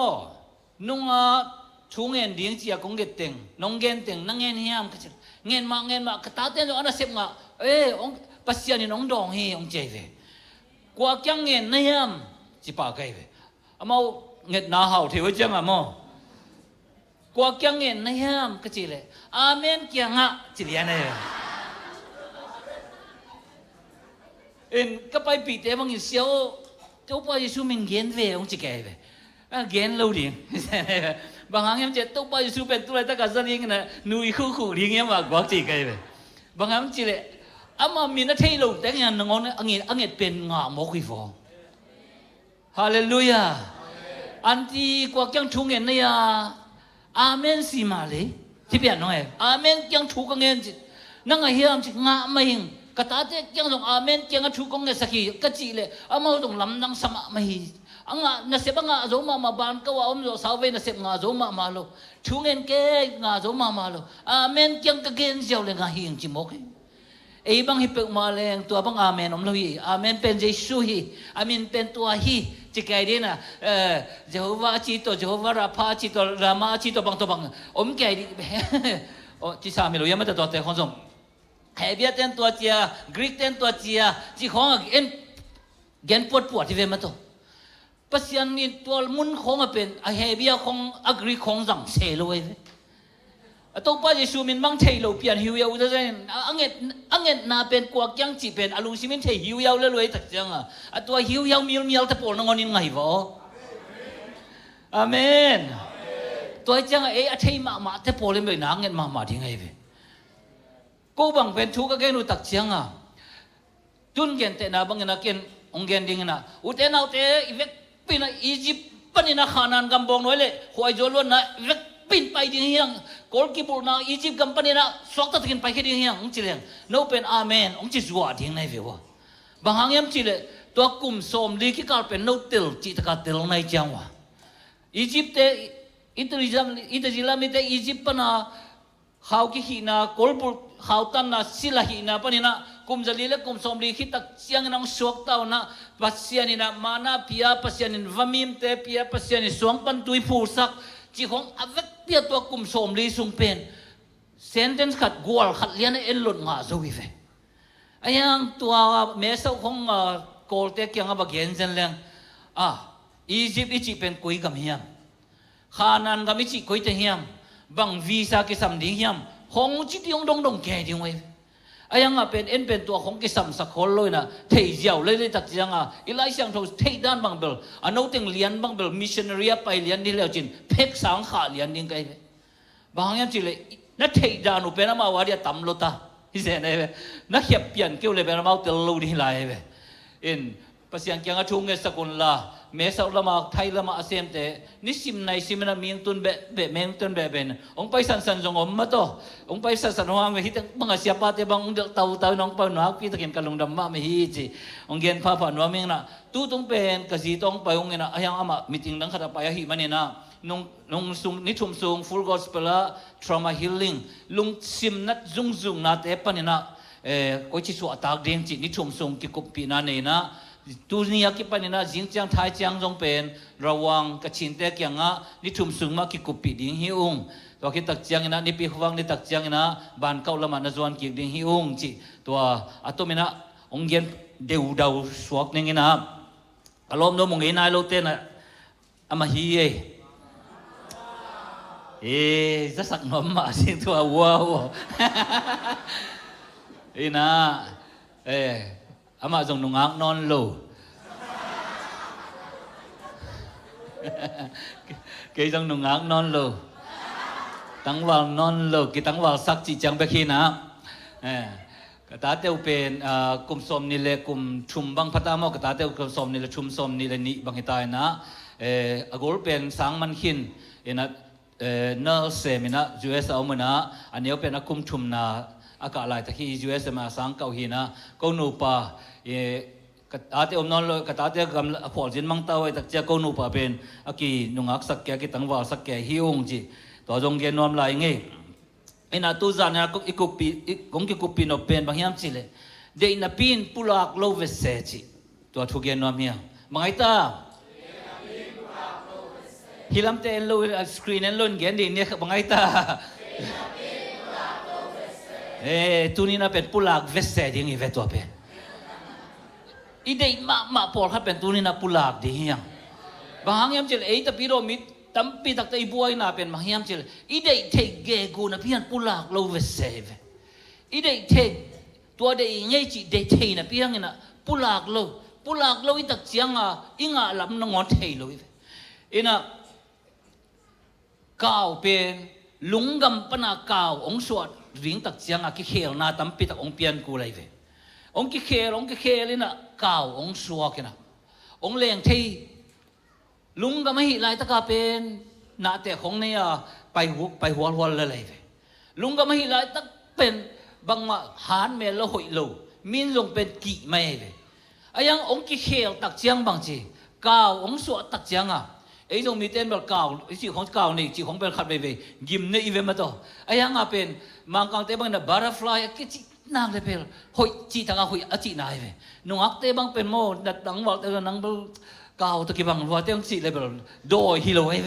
ทุ่งเงินดิ่งจีกงเกตเต็งน้องเงินเต็งนั่งเงินเฮียมก็จีเงินมากระตาเต็งอันนั้นเสพงะองปัสยานี่น้องดองเฮองเจเวกว่าจังเงินเฮียมจีปากไกเวอามาเงินน่าเห่าที่ว่าจังอ่ะมั้งกว่าจังเงินเฮียมก็จีเลยอาเมนเกียงอ่ะจีเลียนเลยก็ไปปีเตะบางอย่างเสียวเจ้าป้าจะสู้มิงเงินเวองจีแกเวเงินเราดิ่งบางครั้งยังเจ็ดตัวป้าจะสู้เป็นตัวอะไรตั้งแต่สันยังนะนุยคู่ดิ่งยังมากกว่าจีแกเวบางครั้งจีเลยอามามีนัทเทโลแต่ยังนงอนอังเงินเป็นงาหมอกฟองฮาเลลูยาอันที่กว่าจังทุ่งเงินเนี่ยอาเมนสิมาเลยที่เปลี่ยนน้อยอาเมนจังถูกเงินจีนั่งเฮียมจีงาไม่หิงกระตาเจ๊ยังส่งอาเมนยังถูกเงินสักทีก็จีเลยอามาต้องลำนั่งสมาไม่หิอังน่ะเสพงาโจมาบานก็ว่าอมโจสาวเวน่ะเสพงาโจมาโลทุ่งเงินเกงาโจมาโลอาเมนยังก็เกณฑ์เจ้าเลยงาหิงจีโมกไอ้บางฮิปเปกมาเลยตัวบางอาเมนอมลุยอาเมนเป็นเจสุฮีอาเมนเป็นตัวฮีจิกไอเดียนะเจ้าว่าจิตเจ้าว่าราพาจิตรามาจิตบางตัวบางอมไกดีโอ้ที่สามีเรายังไม่ได้ตัวแต่คนส่งเฮเบียเต็นตัวเจียกรีกเต็นตัวเจียจีของเอ็นเกนปวดที่เวมาตัวปัสยันนี่ตัวมุนของเป็นเฮเบียของกรีกของจังเซโลเวตัวป้าจะชูมินบังเทโลเปลี่ยนหิวยาวจะได้อังเงินน่าเป็นกวกยังจีเป็นอารมณ์ชิมินเทหิวยาวเลยตักจังตัวหิวยาวมีลแต่ปวดนงอนินไงวะอาเมนตัวจังเทมาแต่ปวดเลยไม่นางเงินมาที่ไงเว้กูบังเป็นทุกข์ก็แค่นูตักจังจุนเงินแต่นาบังเงินเงินองเงินดิ่งนะอุเทนเอาเตอีเวกปีน่ะอียิปต์ปนินะขานานกำบองน้อยเลยหวยโจล้วนนะอีเวก ปินไปดิ้งเฮียงกอลกิบุลนาอียิปต์กัมปนีนะสวกตัดกินไปแค่ดิ้งเฮียงองจิเลงโนเป็นอาเมนองจิจัวดิ้งในเววบางหางยามจิเลตัวกุมสมลีกิการเป็นโนเตลจิตกาเตลในจังวะอียิปต์อิตาลีมิเตอียิปต์ปนาเขากิหินากอลบุลเขาตันนะสิลาหินาปนีนะกุมจลีเลกุมสมลีคิตักเสียงนังสวกเต้านะปัสยานินะมานาพิยาปัสยานินวามิมเตพิยาปัสยานิสวงปันตุยผูสักจีของอเวกเตียตัวกุมสมลีสุงเป็นเซนเทนส์ขัดกวลขัดเลียนเอลลุนงาโซวิเฟไอ้ยังตัวเมสของโกลเตกียงบักเย็นเซนเลงอียิปต์อีจิเป็นกุยกัมเฮียมขานานกัมอีจิกุยเตเฮียมบังวีซ่ากิสัมดิเฮียมหงจิตยงดงแก่ดิงไว้ไอ้ยังเป็นตัวของกิสัมสักคนเลยนะเที่ยวเลยตัดยังอีไลซ์ยังถูกเที่ด้านบางเบลอันนู้นถึงเลียนบางเบลมิชชันนารีไปเลียนนี่แล้วจินเพ็กสังขาเลียนดิ้งไงบางอย่างจิเลยนักเที่ด้านอุเป็นมาวารีตำโลตาที่เสนไอ้นักเขียบเปลี่ยนเกี่ยวเลยเป็นมาเตลูดีไลเอ็นภาษาอังกฤษทุ่งเงสกุลละเมสเอาละมาไทยละมาอาเซียนเตนิสิมในสิมนามีตุนเบเมงตุนเบเบนองไปสันจงอมมาโตองไปสันหัวไม่ฮิตบางอาเซียปาเตบางองเดเตาน้องไปหนักพี่ตะเกียนกะลงดำมาไม่ฮิจิองเกียนพาผ่านว่าเมงนะตู้ต้องเป็นกษีต้องไปองเงินนะยังอามามิติงดังขดไปฮิมันเนี่ยนะนงซุงนิทุมซุง full gospel trauma healing ลุงซิมนัดซุงนัดเอปเนี่ยนะก็ชิสวตากเดียงจินิทุมซุงกิกุปีนาเนี่ยนะตัวนี้กิปนินะจิงจังไทยจังจงเป็นระวังกระชินเตกยังนิทุมสุงมากิกุปิดิ้งฮิอุงตัวคิดตักจังนะนิพิวังนิตักจังนะบานเก้าละมันนจวนกิดิ้งฮิอุงจิตัวอัตโตมินะองเย็นเดวดาวสวกนึงนะอารมณ์โน้มงเงินนายโลเตนะอามาฮีจะสักน้ำมาสิตัวว้าวนะอามาจงนุ่งอักนอนโลเกยจงนุ่งอักนอนโลตั้งวันนอนโลกิตั้งวันสักจีจังไปขี้นะกตาเตียวเป็นกลุ่มสมนี่เลยกลุ่มชุมบังพัตตามอกตาเตียวกลุ่มสมนี่เลยชุมสมนี่เลยนี่บังหิตายนะอกุลเป็นสังมันขินนะเนอร์เซมินะจูเอสเอามานะอันนี้เป็นกลุ่มชุมนะอากาศไหลตะกี้ยูเอสมาสังเกาหินะก็นูปากตาเตอมนอนเลยกตาเตกำพอจินมังเต้าไอ้ตะเจ้าก็นูปาเป็นอากีนุงอักสักแก่กิตังวาสักแก่ฮิวงจีตัวจงเกนวมไหลงี้ไอ้นาตูจานเนี่ยก็อีกุปีกงกิกุปีนอเป็นบางอย่างจีเลยเดี๋ยวนับปีนปุลักโลเวสเซจีตัวทุกเกนวมเนี่ยมังไอตาฮิลัมเตนโลสกรีนเอ็นโลนเกนดีเนี่ยมังไอตาตัวนี้นะเป็นปุลักเวสเซดิ้งอีเวตัวเป็นอีเดย์มาพอลครับเป็นตัวนี้นะปุลักดิ้งยังบางอย่างเจลตะพิโรมิดตั้มปีตักตะอีบัวนะเป็นบางอย่างเจลอีเดย์เทกเกกูนะพี่อันปุลักโลเวสเซเวอีเดย์เทกตัวเดย์งี้จีเดย์เทนะพี่อันนะปุลักโลอีตักเสียงอิงลำนงอนเทโลอีนะก้าวเป็นลุงกำปนาก้าวองสวดริงตักเสียงกิเคลนาตั้มปีตักองเปียนกูเลยเวองกิเคลเลยนะก้าวองสวกนะองเลี้ยงที่ลุงก็ไม่หิลายตะกาเป็นนาแต่ของเนี่ยไปหัวเลยเวลุงก็ไม่หิลายตะเป็นบางมาหานเมลหอยโลมินลงเป็นกี่ไม่เวไอ้ยังองกิเคลตักเสียงบางทีก้าวองสวดตักเสียงไอ้ตรงมีเต้นแบบเก่าไอ้จีของเก่านี่จีของเป็นขัดไปยิมเนี่ยอีเวนต์มาต่อไอ้ยังเป็นมังกังเต้บังเนี่ยบัตเตอร์ฟลายก็จีนางเลยเป็นหอยจีทางหอยอจีนายเว้ยนุ่งอักเต้บังเป็นโม่ดัดดังบอกเต้นังเบลเก่าตะกี้บังว่าเต้งจีเลยเป็นโดยฮิโลเว้ย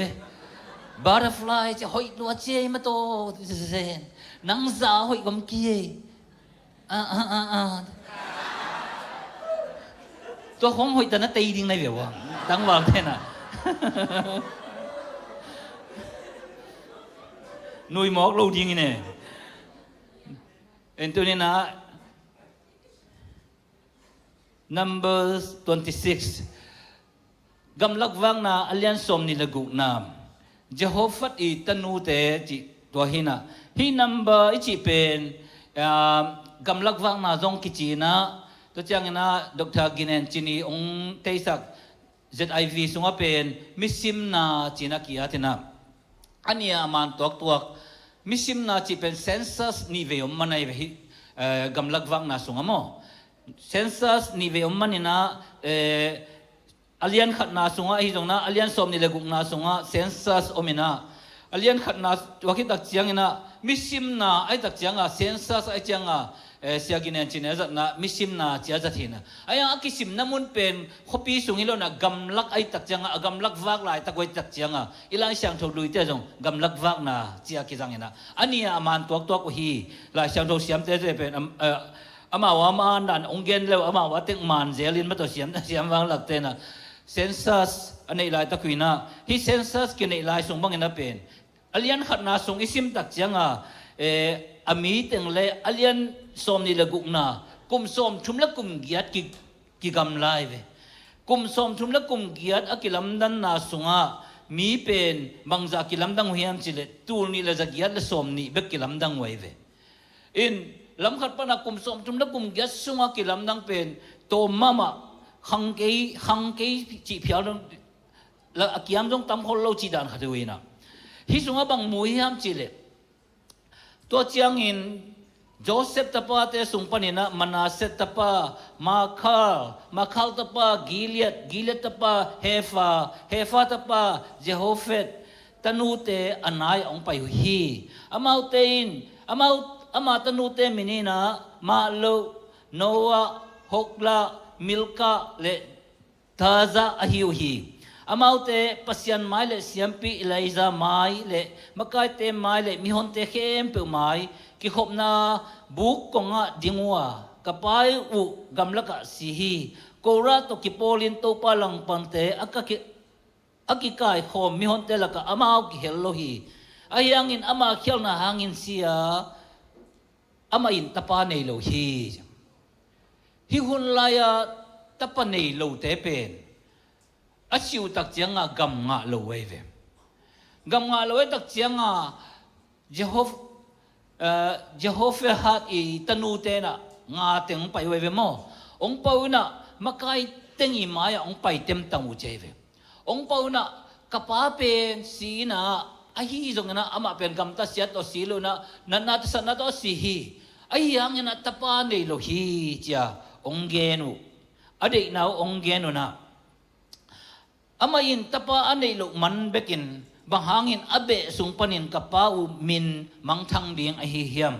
บัตเตอร์ฟลายจะหอยตัวเจมาโตเซนนังสาวหอยกำกี้ตัวของหอยแต่นั้นตีดิ้งในเว้ยดังบอกเต้น่ะนุยหมอกลูกยิงเนี่ยเอ็นตัวนี้นะ number 26กำลังวังนะอัลยันสมนิลกุนามเจโฮฟัดอีตันูเตจิตัวหินะฮี number อีจิเป็นกำลังวังนะจงกิจีนะตัวจังนะดร.กินเอนจินีองเตสักZIV สุงเป็นมิซิมนาจีนักยาตินะ อันนี้มันตัวมิซิมนาจีเป็นเซนซัสนิเวอมมันในกำลังวังนาสุงอโมเซนซัสนิเวอมมันนี่นะอเลียนขัดนาสุงะไอ้ตรงนั้นอเลียนสมนี่เลกุกนาสุงะเซนซัสอมินาอเลียนขัดนาวักิตักเจียงนะมิซิมนาไอ้ตักเจียงอ่ะเซนซัสไอ้เจียงอ่ะเสียกินเองจีเนจัดนะมิซิมนาเจียจัดทีนะไอ้ยังอักษิมน้ำมันเป็นขบีสุงฮิโลนะกำลักไอ้ตักเจียงอ่ะกำลักวักลายตะกวยตักเจียงอ่ะอีหลายเสียงถูกลุยเตะจงกำลักวักนะเจียกิจังเห็นนะอันนี้มันตัวกูฮีหลายเสียงถูกเสียมเตะเป็นอามาว่ามันดันองเกนเลวอามาว่าเต็งมันเจลินมาตัวเสียมวางหลักเตนะเซนซัสอันนี้หลายตะกุยนะฮีเซนซัสกินหลายส่งบังเงินเป็นอเลียนขัดนาส่งอิซิมตักเจียงอ่ะอามีเต็งเลยอเลียนสมนี่ละกุกนากุมสมชุมละกุมเกียรติกิกำไลเวกุมสมชุมละกุมเกียรติอกิลัมดันนาส่งอ่ะมีเป็นบางจากกิลัมดังหัวมจิเลตูนี่ละจากเกียรติละสมนี่เบกกิลัมดังไว้เวอินลำขัดปนักกุมสมชุมละกุมเกียรติส่งอ่ะกิลัมดังเป็นโตมามาขังเกยจีเพียวแล้วอากิยามจงตำคนเราจีดานขัดเวนะฮิส่งอ่ะบางมวยหัวมจิเลตัวเจียงอินโจเซฟตะปาเตสุงปนินะมานาเซตะปามาคาลตะปากิเลตตะปาเฮฟาตะปาเจโฮเฟตตนูเตอนายองไปฮีอามาเตอินอามาตนูเตมินีนะมาโลโนวาฮกลามิลกาเลทาซาอหิวฮีอามาเตปัสยันไม้เลเซียมปีไลซาไม้เลมกายเตไม้เลมิฮอนเตเข้มเปไม้กิขบนาบุกกงะดิงัวกับไปอุกำลักสีฮีโกราตกิโปลินโตปาลังปันเตอักกายขมมิฮอนเตละกะอามากิเฮลโลฮีอายังอินอามาเขียวนาหางอินเสียอามาอินตะปาเนโลฮีฮิฮุนลายตะปาเนโลเตเป็นอาชิวตักเจียงะกำงะโลเวเวกำงะโลเวตักเจียงะเจโฮเฟฮัดอีตนูเตนะงาเต็งไปเวเวมอองเปานะมาไกเต็งอีมายองไปเต็มตังอุเจเวองเปานะกะปาเป็นสีนะไอ้ฮีจงนะอามาเป็นกำตัดเสียตัวสีโลนะนันนัดสันนัดสีฮีไอ้ยังนะตะปาเนโลฮีจ้าองเกนุอดีตนาองเกนุนะอามาอินตะปาอันเนโลมันเบกินบางหางอินอเบะสุงปนินกระเป๋ามินมังทังเดียงไอเฮียม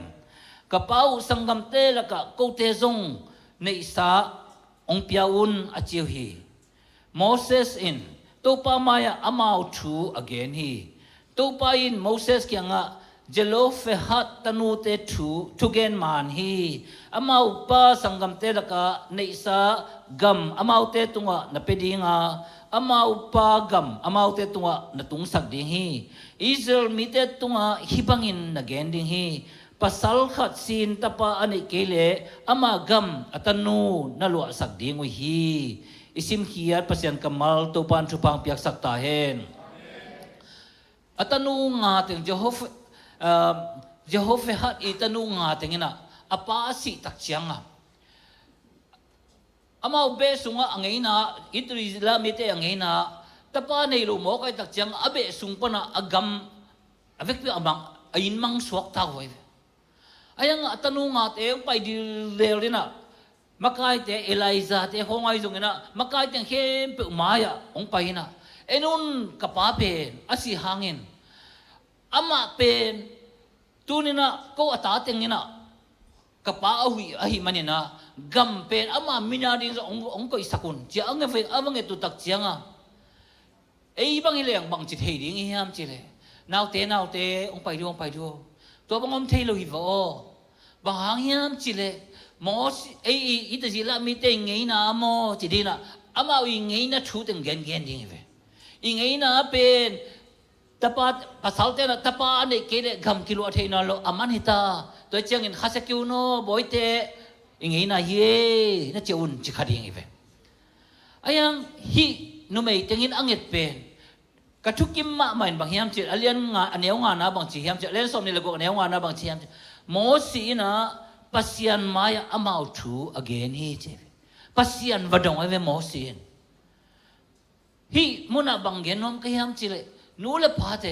กระเป๋าสังกัมเตละกะโกเตซงในสาองเปียอุนอาจิวฮีโมเสสอินตัวปามายอามาอุทูอเกนฮีตัวปาอินโมเสสเกียงะเจโลเฟฮัตตนูเตทูเกนมานฮีอามาอุปาสังกัมเตละกะในสากัมอามาอุเตตุงะนเปดิงะอามาอุปากรรมอามาอุเตตุงะนตุงสักดิ่งฮีอิสราเอลมิเตตุงะฮิบังอินนเกนดิ่งฮีปัสสัลขัดสินตะปาอันเกเลอามากรรมอัตนูนลวสักดิ่งวิฮีอิสิมขียปัสยันกัมมัลตุปันชุปังเปียกสักตาเฮนอัตนูงาถึงเจโฮเฟฮัดอิตนูงาถึงนะอปาสิตักเชียงะอามาอุเบสุงะอังเงินะอิตริลามิเตอังเงินะตะปาในลูโมกไอตักจังอเบสุงปนะอากำอเวกเปอบังอินมังสวกตาไว้อายังตนูงาเตงไปดิเลวเลยนะมากายเตเอลิซาเตฮงไอจงนะมากายเตงเข้มเปมายะองไปนะเอนุนกับป้าเป็นอาศิหางินอามาเป็นตูนี่นะก็อัตตาเตงนี่นะกับป้าอาหิมันนี่นะกัมเป็นอามามินาดิงองก็อิสกุลเจ้าอังเฟอาบังเอตุตักเจียงอ่ะไอ้บังเอเลียงบังจิตเฮดิงเฮียมจิเลนาวเตองไปดูตัวบังอมเทโลหิวอบางหางเฮียมจิเลมอสไอ้อิตาจิลามิเตงไงนะมอจิดีนะอามาอิงไงนะชูตึงเกนดิงเฟอิงไงนะเป็นตะปาภาษาเตนะตะปาอันเดเกเลกัมกิโลเทนาโลอามันฮิตาตัวเจียงอินข้าศึกยูโนบอยเตอิงไงนะเย่น่าจะอุ่นจิคาดิงเฟอายังฮินุเมย์ตึงอินอังเอ็ดเป็นกระทุกิมมาใหม่บางเฮียมจิอเลียนงาอันเนี้ยงานะบางจีเฮียมจิเลียนสมนี่ละกูอันเนี้ยงานะบางจีเฮียมจิโมสีนะปัสยันมายอามาอุทูอเกนฮีเจปัสยันวัดงไว้เวโมสีนฮิมุนาบางเกนนมก็เฮียมจิเลนูเลพาเต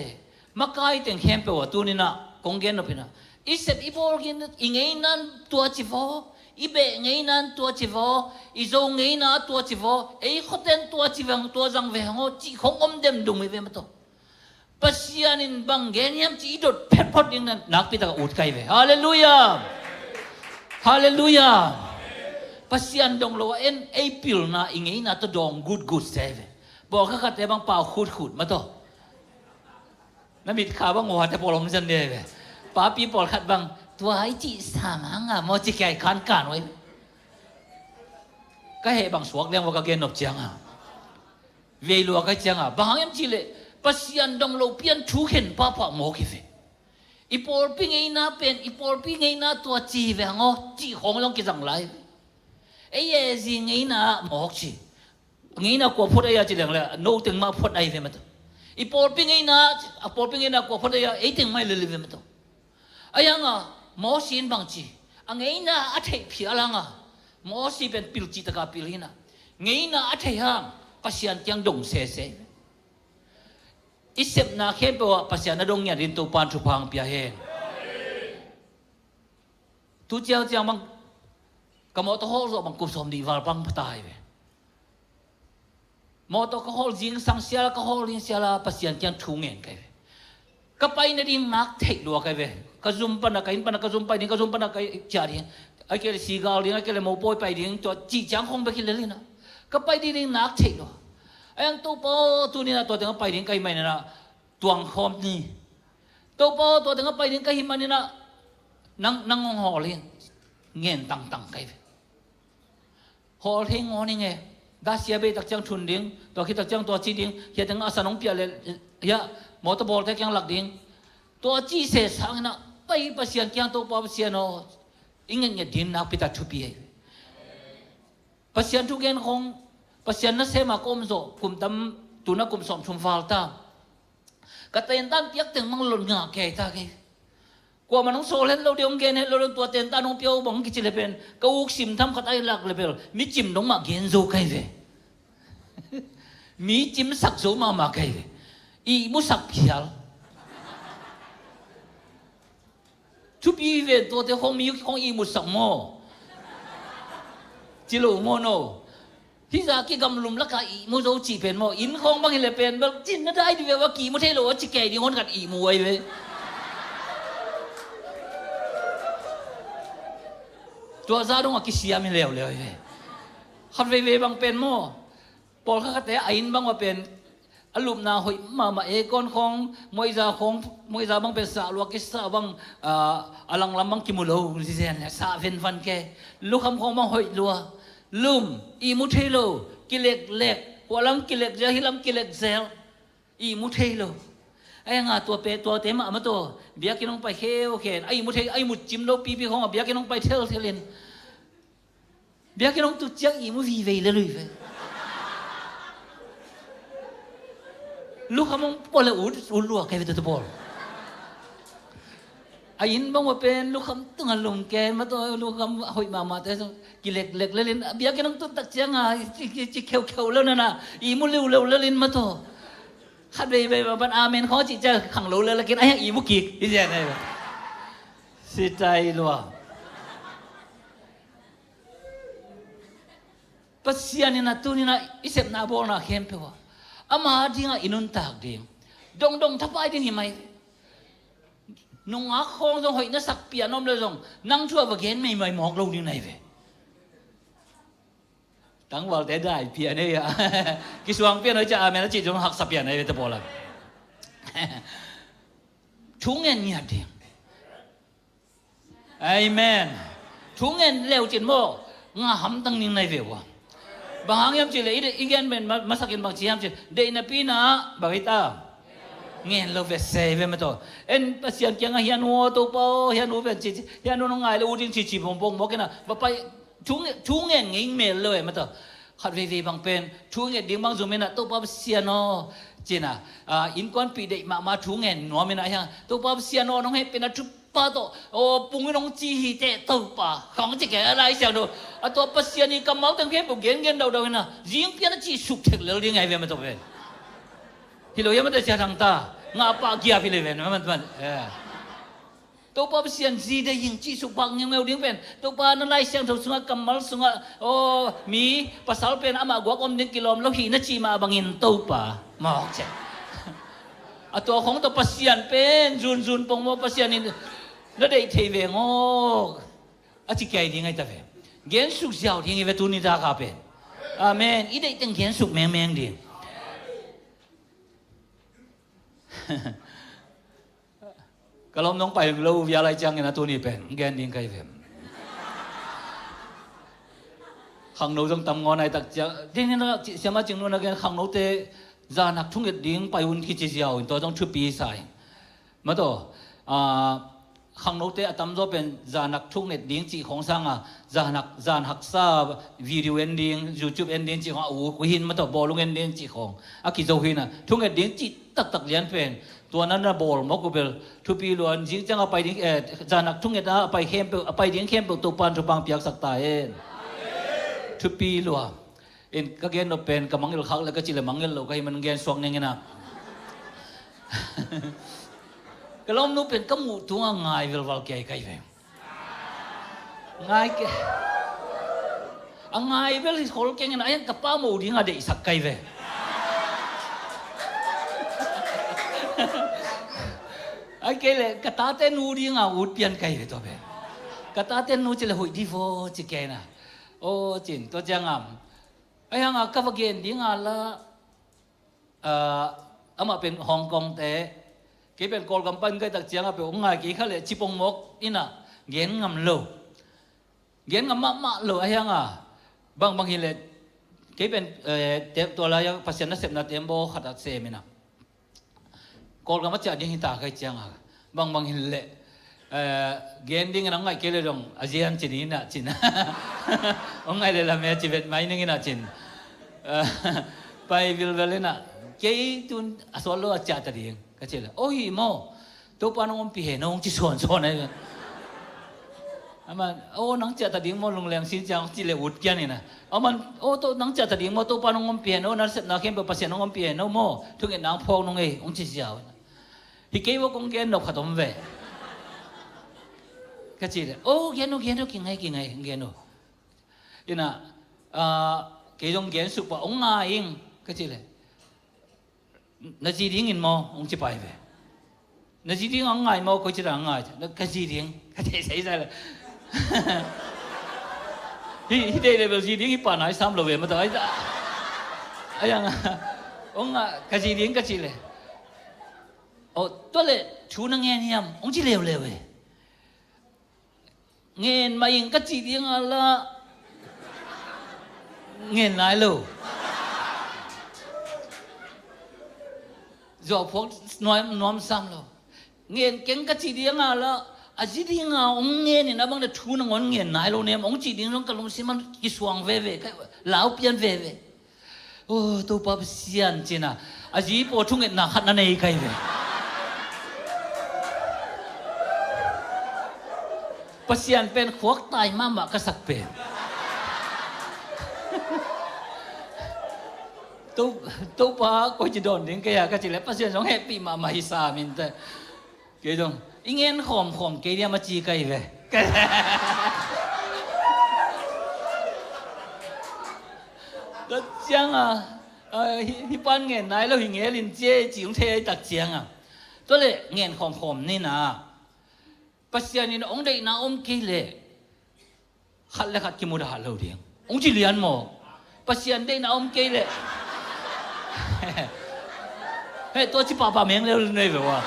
makai teng hem pe wa tu ni na kong gen no pina isep ipol gin ingei nan tua chivo ibe ngei nan tua chivo izo ngei na tua chivo ei khoten tua chivang tua jang ve ngo chi khong om dem dung ve ma to pasian in bang gen yam chi dot phet phot ding nan nak pi ta ut kai ve hallelujah hallelujah pasian dong lo en ei pil na ingei na to dong good save bo kha kha te bang pau khut ma to na mit kha bang wa te polom jan de ve pa pi pol khat bang tua ai chi sa ma nga mo chi kai khan kan oi ka he bang suak leng wa ka gen nop chiang a ve lo ka chiang a bang em chi le pasian dong lo pian thu khen pa mo ki ve ipol pi ngei na pen ipol pi ngei na tua chi ve ngo chi hong long ki jang lai ai ye ji ngei na mo chi ngei na ko phot ai chi leng le no teng ma phot ai ve ma to ipol pi ngei na ko phot ai ai teng mai le le ve ma to ayanga mo sin bang chi angei na a thei phia langa mo si pen pil chi ta ka pil hina ngei na a thei hang pasian kyang dong se isep na khem pe wa pasian na dong nya rin to pan thu phang pia he tu chiao chiang bang kamo to hol zo bang kup som di wal bang patai ve mo to ko hol jing sang sia ka hol rin sia la pasian kyang thu ngen kai ka pai na ding nak thei lo kai ve ka zum pa na ka zum pai ding ka zum pa na ka cha ding ai ke si gal ding ai ke mo poi pai ding to chi chang khong ba ki le na ka pai ding nak thei lo anh tu po tu ni na to teng pai ding kai mai na tuang khom ni tu po to teng pai ding kai man na nang ngong ho le ngen tang kai ho le ngo ni nge da sia be tak chang thun ding to khi tak chang to chi ding he teng asanong pia le ya mo to bol te kyang lak ding to chi se sang na pai pa sian kyang to pa sian no ingen nge din na pita thu pi pa sian thu gen khong pasian na sema kom zo kum tam tu na kum som thum fal ta ka ten tan piak teng mang lon nga ke ta ke kwa manong so len lo diong gen he lo tu ten tan ong piao bang ki chile pen ka uk sim tham khat ai lak level mi chim dong ma gen zo kai ve mi chim sak zo ma kai ve i mu sak phial chu pi ve to te hong mi hong i mu sak mo chi lo mo noที่จะกี่กำลุมละกาอีมูโจจีเป็นโมอินคงบางทีเลยเป็นแบบจินน่าได้ดีว่ากี่มุเทโลจิแก่ดีคนกัดอีมวยเว้ยตัวซาดงว่ากิเสียไม่เลวเลยเว้ยขัดเว่ยบางเป็นโมปอลข้าแต่อินบางว่าเป็นอารมณ์น่าหอยมาเอกอนของมวยซาบางเป็นสาวลวกิสาบางอลังลำบางกิมุโลดิเซนสาเวนฟันแกลูกคำของบางหอยลัวลุมอีมุเทโลกิเลกเล็กหัวลำกิเลกเจฮิลำกิเลกเซลอีมุเทโลไอ้งาตัวเปตัวเต็มมาตัวเบียกินลงไปเขี้ยวเข็นไอ้มุเทไอ้มุจิมโลปีของเบียกินลงไปเทเลนเบียกินลงตุกจักอีมุวีเวเลยลูกเขามองปอลอุดลัวใครเป็นตัวบอลไอ้ยินบางว่าเป็นลูกคำตึงอารมณ์แกมาตัวลูกคำหอยมาแต่กิเลกเล็กเล่นเบียกันต้องตักเจียงอ่ะจิเขียวแล้วนะอีมุเร็วเล่นมาตัวขัดไปบันอาเมนเขาจิจะขังโลเลยแล้วกินไอ้อีมุกิกที่เจียงไงเสียใจลัวปัสยานี่นะตัวนี่นะอิเสพนาบอลนะเข้มไปวะอามาดิ้งอินุนตากดิ้งดงทับไปดิ้งหิมะนงอาคงจงหอยนักสักเปียนอมเลยจงนั่งชั่วบะเกนไม่หมอกลงดิ้งไหนเว้ตั้งวันแต่ได้เปียนี่อ่ะกิสวงเปียนจะอาเมนจิตจงหักสับเปียนในตะโพละทุ่งเงินเนี่ยดิ้งอาเมนทุ่งเงินเลี้ยวจิตโมงาหำตั้งดิ้งในเว้บางอย่างจิเลยอีกอย่างเป็นมาสักอย่างบางทีอย่างจิเดนปีน่ะบางทีตาเงี้ยเราเวสเซ่เวมาตัวเอ็นภาษาเกี่ยงเฮียนัวตัวเปล่าเฮียนัวเป็นจีเฮียนัวน้องไงเราอุดินจีบงบอกกันนะว่าไปทุ่งเงี้ยงิงเมลเลยมาตัวขัดเวบางเป็นทุ่งเงี้ยดิ้งบางจุดเมนะตัวเปล่าเสียนอจีน่ะอินก้อนปีเด็กมาทุ่งเงี้ยนัวเมนะยังตัวเปล่าเสียนอน้องให้เป็นจุดป้าตัวโอ้ปุ่งน้องจีฮีเตตัวป้าของจะแก่อะไรเสียดูตัวภาษานี่กำมั่งตั้งแค่ปุ่งเงี้ยเดาๆนะยิงเพี้ยนจีสุกเทกเลยยังไงเวมาตัวเป็นที่เรายังไม่ได้เสียทางตา งาปาเกียพิเลเวนมันตัวป้าเสียนจีได้ยิงจีสุบังยังเมวดิ้งเป็นตัวป้านั่นไล่เสียงถูกสุงกัมมัลสุงโอ้มีภาษาเป็นอามากัวกอมดิ้งกิโลมแล้วหีนัจีมาบังอินตัวป้ามาออกเจ้าตัวของตัวป้าเสียนเป็นจุนปงโมป้าเสียนนี่แล้วได้เทเวงโอ้อาจิเกย์ดิ้งไงตาเวเงี้ยสุกเจ้าดิ้งไงเวตุนิดาคาเป็นอาเมนอีได้ตั้งเงี้ยสุกแมงดิ้งก็ล้มน้องไปเราวิอะไรจังนะตัวนี้เป็นแกนดิ้งใครเป็นขังโนต้องตำงอนในตักจะที่นี่นะเสียมาจึงโน่นนะแกขังโนเตจานักทุ่งเอ็ดดิ้งไปอุ่นกิจเจียวตัวต้องชุบปีใส่มาตัวขังโนเตอตำโจเป็นจานักทุ่งเอ็ดดิ้งจีของสังจานักซาวิดีโอเอ็นดิ้งยูทูบเอ็นดิ้งจีของกูหินมาตัวบอลลูกเอ็นดิ้งจีของกิจหินทุ่งเอ็ดดิ้งจีตักเลี้ยนเป็นตัวนั้นนะบอลมกุเบลทุปีล้วนจริงจังไปดิ้งจานักทุ่งเอ็ดไปเข้มไปดิ้งเข้มตัวปันทุบังเปียกสักตาเองทุปีล้วนก็เกณฑ์เราเป็นกำมังเงลเขาแล้วก็จิเลมังเงลเราก็ให้มันเกณฑ์สวงอย่างเงี้ยนะก็ล้อมนู้เป็นก็หมู่ตัวง่ายเวลาแก่ใครไปง่ายแก่ง่ายเวลาคนแก่ยังไงกับป้าหมู่ที่ง่ายเด็กสักใครไปไอ้เกล้กระตาเต้นนูดีง่ะอุดเปลี่ยนใครไปตัวเป็นกระตาเต้นนูจะเลยหุ่ยดีโฟจิแกน่ะโอ้จริงตัวจังอ่ะไอ้ยังอ่ะกับเกณฑ์ดีง่ะละเอามาเป็นฮ่องกงแต่กี่เป็นกอลกัมปันก็ตักเจียงอ่ะเป็นองค์ง่ายกี่เขาเลยชิปงมกนี่น่ะเงี้ยงำโลเงี้ยงำมะโลไอ้ยังอ่ะบางทีเลยกี่เป็นเต็มตัวแล้วยังภาษาหน้าเสพนาเต็มโบขัดเสมินะกอลกัมปันจะยังหิตาใครเจียงอ่ะบางทีเลยเงี้ยดิ้งนั่งไงกี่เลยดงอาเซียนจีนี่น่ะจีนองค์ง่ายเลยละแม่จีเวตไม่นึงน่ะจีนไปวิลเวลน่ะกี่ตุนสวนโลอาจารย์ตะเรียงก็เจอเลยโอ้ยโมตัวปานองปีเหน้องจีส่วนอะไรกันมันโอ้นังเจตดิ่งโมลงแรงสิจังจีเลวุดแกนี่นะมันโอ้ตัวนังเจตดิ่งโมตัวปานองปีเหน้อนั่นเสร็จนักเข้มเป็นภาษาน้องปีเหน้อโมทุกอย่างนางพองน้ององจีเจ้าฮิเกวกงเกนนกขัดมเวก็เจอเลยโอ้เกนโนกินไงเกนโนนี่นะเกยงเกนสุปะองง่ายก็เจอเลยนาจีดิ้งอินโมองจีไปเวนาจีดิ้งง่ายโมก็จะง่ายแล้วก็จีดิ้งก็จะใช่เลยฮิเดย์เลยจีดิ้งฮิปานายซ้ำเลยเวมาตัวไอ้ยังองก็จีดิ้งก็จีเลยโอ้ตัวเลยชูนังเงี้ยนี่องจีเลวเลยเวเงี้ยมายิงก็จีดิ้งอะไรเงี้ยนายลูจอพวกน้อมซ้ำเราเงี้ยเก่งก็จีดีงาละอาจีดีงาองเงี้ยนี่นะบางเดือนทูนงอนเงี้ยนายเราเนี่ยองจีดีน้องกลงสิมันกิสวงเว่ลาวเปลี่ยนเว่โอ้ตัวป้าเสียนจีน่ะอาจีปวดทุ่งเงี้ยหนักนั่นเองใครเว่ป้าเสียนเป็นขวกตายมากก็สักเป็นตัวป้าก็จะโดนดิ้งก็อยากก็จะเล็บภาษาสองแฮปปี้มาฮิซามินแต่เกี่ยดงอิงเงินขอมเกี่ยมาจีกันเลยแล้วจังฮิปันเงินไหนแล้วหิงเงินลินเจจิงเทตักจังตัวเลยเงินขอมนี่นะภาษานี่องได้น่าเกี่ยเลยขัดเลยขัดกิมุดาเราเดียงองจีเลียนโมภาษาได้น่าเกี่ยเลยเฮ้ยตัวที่ป้าเมงเร็วเลยแบบว่า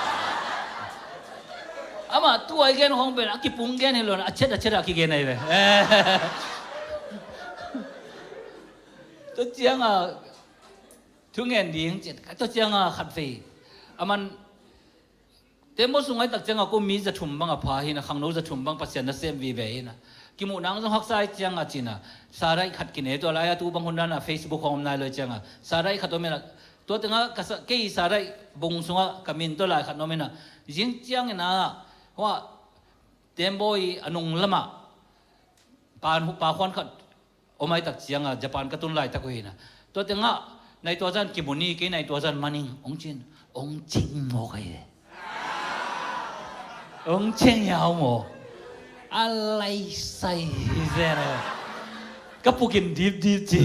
อามาตัวไอ้แกนห้องเป็นอากิปุ่งแกนเห็นเลยอาเช็ดอากิแกนไหนเลยตัวเจียงทุกเงินดีจริงตัวเจียงขัดฟีมันเต็มหมดสุงไอ้ตักเจียงก็มีจะทุ่มบังพาหินะขังโน้จะทุ่มบังปัสยานะเซมวีเวนะกิมูนังต้องหักสายเจียงจีน่ะสาระขัดกินตัวอะไรตัวบางคนนั่นFacebook ของนายเลยเจียงสาระขัดตัวเมนะตัวตึงก็เกี่ยสาระบงสุงกามินตัวไรขัดโนเมนะยิ่งเจียงนะว่าเต็มบ่อยอนุงละมาปาควันขัดโอไม่ตักเจียงญี่ปุ่นก็ตุนไล่ตะกุยนะตัวตึงในตัวจันกิมุนีกี่ในตัวจันมันิงองจิน องจริงหมอไอ้องจริงยาวหมออะไรใส่เจ้าก็พูดกินดีจี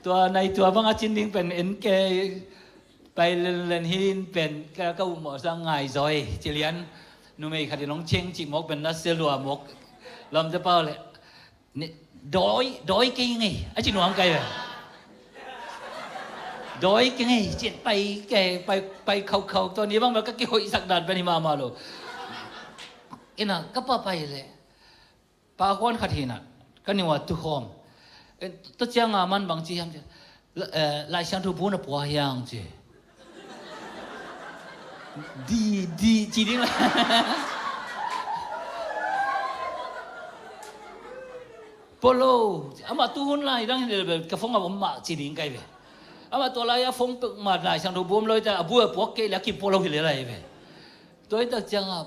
ตัวในตัวบางอาจินดิ้งเป็นเอ็นเกไปเล่นหินเป็นก็หมอสังไงซอยเจริญนุ่มไอ้ขัดน้องเชงจิมกเป็นนักเสือหลวมกลำจะเป้าเลยนี่ดอยกี่ไงอาจินหวงไกลเลยดอยกี่ไงจิตไปเขาตัวนี้บ้างมันก็เกี่ยวอีสักดันไปนี่มาลูกอิน่ะก็ป้าไปเลยป้าคนขัดหินอ่ะก็นี่ว่าทุกคนตัวเจ้างามันบางทีทำลายช่างทุบนะปัวยังจีดีจริงเลยโปโลอามาตู้หุ่นลายดังเดียวกับฟงกับผมมาจริงไงเว้ยอามาตัวลายฟงตึกมาลายช่างทุบเลยแต่บัวปัวเกลี่ยกินโปโลหิเลอะไรเว้ยตัวตัวเจ้างา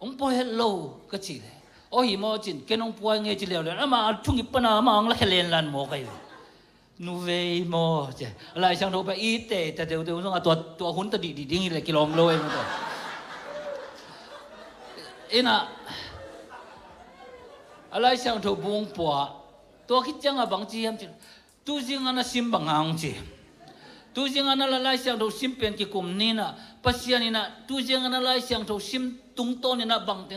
องปัวเฮลโลก็จีเลยโอ้ยมอจินแกน้องปัวเงี้ยจีเลี้ยวเลยอามาทุ่งอิปนาอามาอังละแค่เล่นลันโมกันนูเวย์มอเจ้อะไรช่างทุบไปอีเตะแต่เดี๋ยวต้องเอาตัวหุ่นตัวดีดิ้งเลยกิโลโลยมันตัวอิน่ะอะไรช่างทุบวงปัวตัวคิดจังอะบางทีทำจิตู้จิงอันนั้นซิมบางอังจีตู้จิงอันนั้นอะไรช่างทุบซิมเป็นกี่กลุ่มนี่นะปัสยานี่นะตู้จิงอันนั้นอะไรช่างทุบซิมตุงโตนี่นะบางที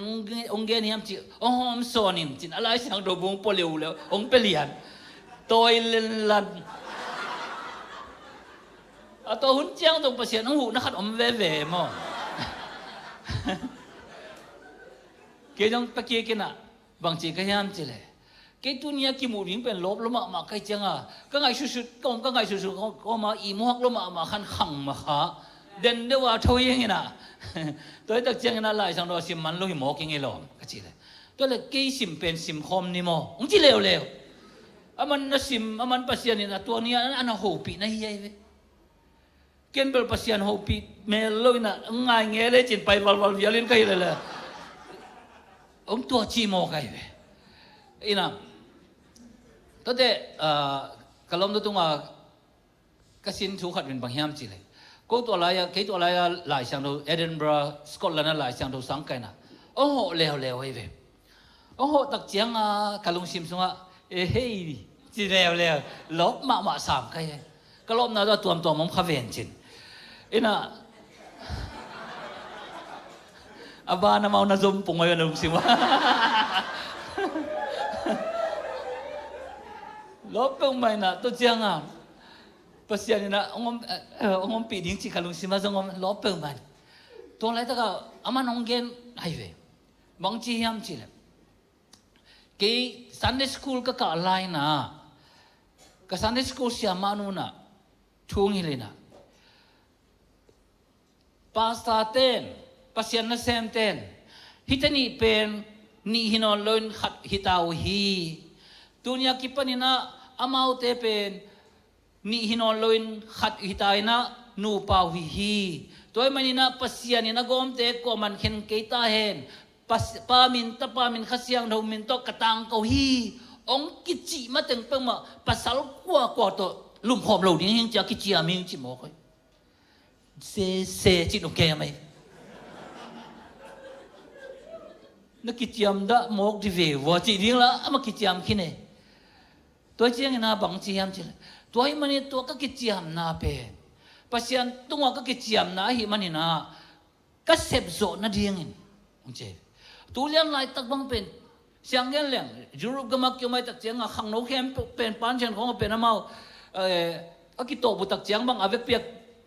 องเกนี่ทำจิองหอมโซนินจิอะไรช่างทุบวงปัวเร็วแล้วองเปลี่ยนตัวเล่นลันตัวหุ่นเจ้าตรงปัสยาน้องหูนักขัดอมเว่มั้งเกี่ยงตะเกียกันอ่ะบางทีก็ยามจิเลยเกี่ยตัวนี้กิมูริงเป็นลบแล้วมาใครจังอ่ะก็ไงสุดๆก็ไงสุดๆก็มาอีมวกแล้วมาขันขังมาขาเดินเดี๋ยวว่าช่วยยังไงนะตัวตะเกียงนั่นลายสังเราสิมันลุยหมอกยังไงหรอก็จิเลยตัวเลยกี่สิมเป็นสิมคอมนี่มั้งองจิเลวเลวมันน่ะสิมมันปัสยานี่นะตัวนี้อันนั้นหูปีนะเฮ้ยเว้ยเกินเป็นปัสยานหูปีเมลเลยนะง่ายเงี้ยเลยจินไปวัลเวียลินกันเลยองตัวจีโมกันเว้ยอินะตั้งแต่กลมตัวงากสินสุขัดเป็นบางยามจีเลยก็ตัวอะไรตัวอะไรหลายช่างดูเอดินบะระสกอตแลนด์หลายช่างดูสังกัดนะโอ้โหเลวเว้ยโอ้โหตักเจียงกลงซิมสุงเฮ้ยจีเลวลบมาสามกันก็ลบนะตัวมันข้าเวนจินอินะอาบานะมาอุณจมปุ่งไว้กันลุงสิวะลบปุ่งไปนะตัวเจียงภาษาเนี่ยนะองค์ปีดิ้งจิกลุงสิมาส่งลบปุ่งไปตัวอะไรตะก็อามันองเกนไฮเวย์บางทียามจิเลยกี่ซันเดย์สคูลก็กะไลน์นะก็ซันเดย์สคูลเสียมานูนะช่วงนี้เลยนะภาษาเต้นภาษาเนเซมเต้นฮิตนี่เป็นนี่ฮินอลลอนขัดฮิตาวฮีตัวนี้คิดปนินะอามาอุเตเป็นนี่ฮินอลลอนขัดฮิตายนะนูปาวฮีตัวมันนี่นะภาษานี่นะกอมเตะก็มันเห็นเกตาเห็นปามินตะปามินขัดเสียงเรามินโตกระตังเกาฮีองกิจิมาถึงเพิ่งมาภาษากว่าตัวลุ่มหอมเราเนี่ยยังจะกิจิอามิงจิโมกเซจิตโอเคไหมนักกิจยามดะมกดีเวว่าจีดิ้งละมากิจยามขี้เนี่ยตัวเจียงน่าบังจียามจีเลยตัวไอ้มันนี่ตัวก็กิจยามน่าเป็นปัจจัยตัวก็กิจยามน่าหิมันนี่น่าก็เสพโซน่าดีอย่างนี้องเจตัวเลี้ยงลายตักบังเป็นเสียงเลี้ยงเลี้ยงยุโรปก็มักเกี่ยวไม่ตักเจียงขังโนเข้มเป็นปานเชนของเป็นน้ำเมากิโตบุตักเจียงบังเอาไปเปียก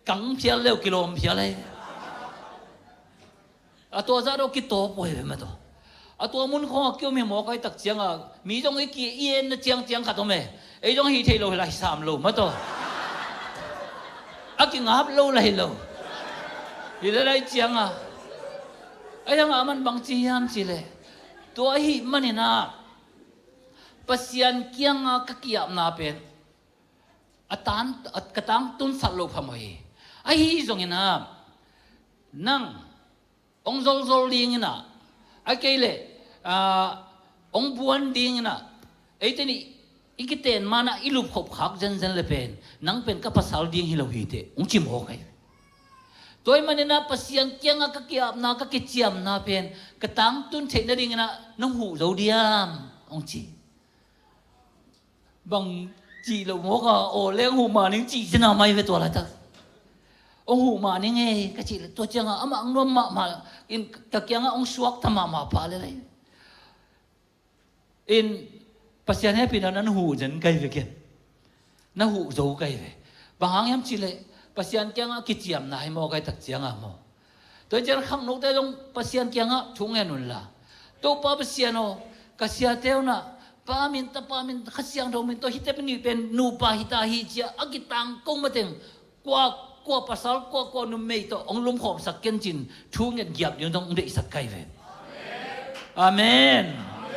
กังเพียเลี้ยวกิโลมเพียเลยตัวซาโดกิโตป่วยไปมาตัวตัวมุนของเกี่ยวมีหมอใครตักเจียงมีตรงไอ้กี่เย็นเจียงขัดตรงไหมไอ้ตรงฮีเทโลไหล3 โลมาตัวกี่งับโลไหลโลฮีไหลเจียงไอ้ยังมันบางจียามจีเลยตัวฮีมันนี่นะปัสยันเกี่ยงก็เกี่ยมนาเป็นกระตังตุนสัตว์โลภะมวยไอ้ฮีตรงนี้นะนั่งองโซลลิงนะไอ้เกลองบวนดิ้งนะไอ้ที่นี่ อีกเตนมานะอีลูกขบขักเจนเลยเป็นนังเป็นกับภาษาเดียงฮิโลฮีเตองจิมโฮไกตัวมันเนี่ยนะภาษาเกียงก็เกี่ยบนะก็เกี่ยมนะเป็นกระตังตุนเทนนั่นเองนะน้องหูเราเดียมองจีบางจีเราโมกโอเลี้ยงหูมานิ่งจีจะน่าไม่เป็นตัวอะไรตั้งองหูมานี่ไงก็จีตัวเจ้าอ่ะมาอังนวมมาอินตะเกียงอ่ะองสวกทำมาพาเลยอินภาษาเนี่ยเป็นนั้นหูจันไกลไปกันนั่นหูโจไกลไปบางครั้งยังจีเลยภาษาเกียงอ่ะกิจยามนายโมไกลตักเจียงอ่ะโมตัวเจ้าข้างนอกแต่ตรงภาษาเกียงอ่ะทุ่งเงินนั่นละตัวป้าภาษาโนภาษาเท่าน่ะป้ามินข้าเสียงเรามินตัวฮิตเป็นนี่เป็นนูปาฮิตาฮิเจียอากิตังกงมาเต็งกว่าภาษากว่านุ่มเมย์ตัวองลุมหอมสักเกินจินทุ่งเงินหยาบยังต้องได้สักไกลไปอาเมน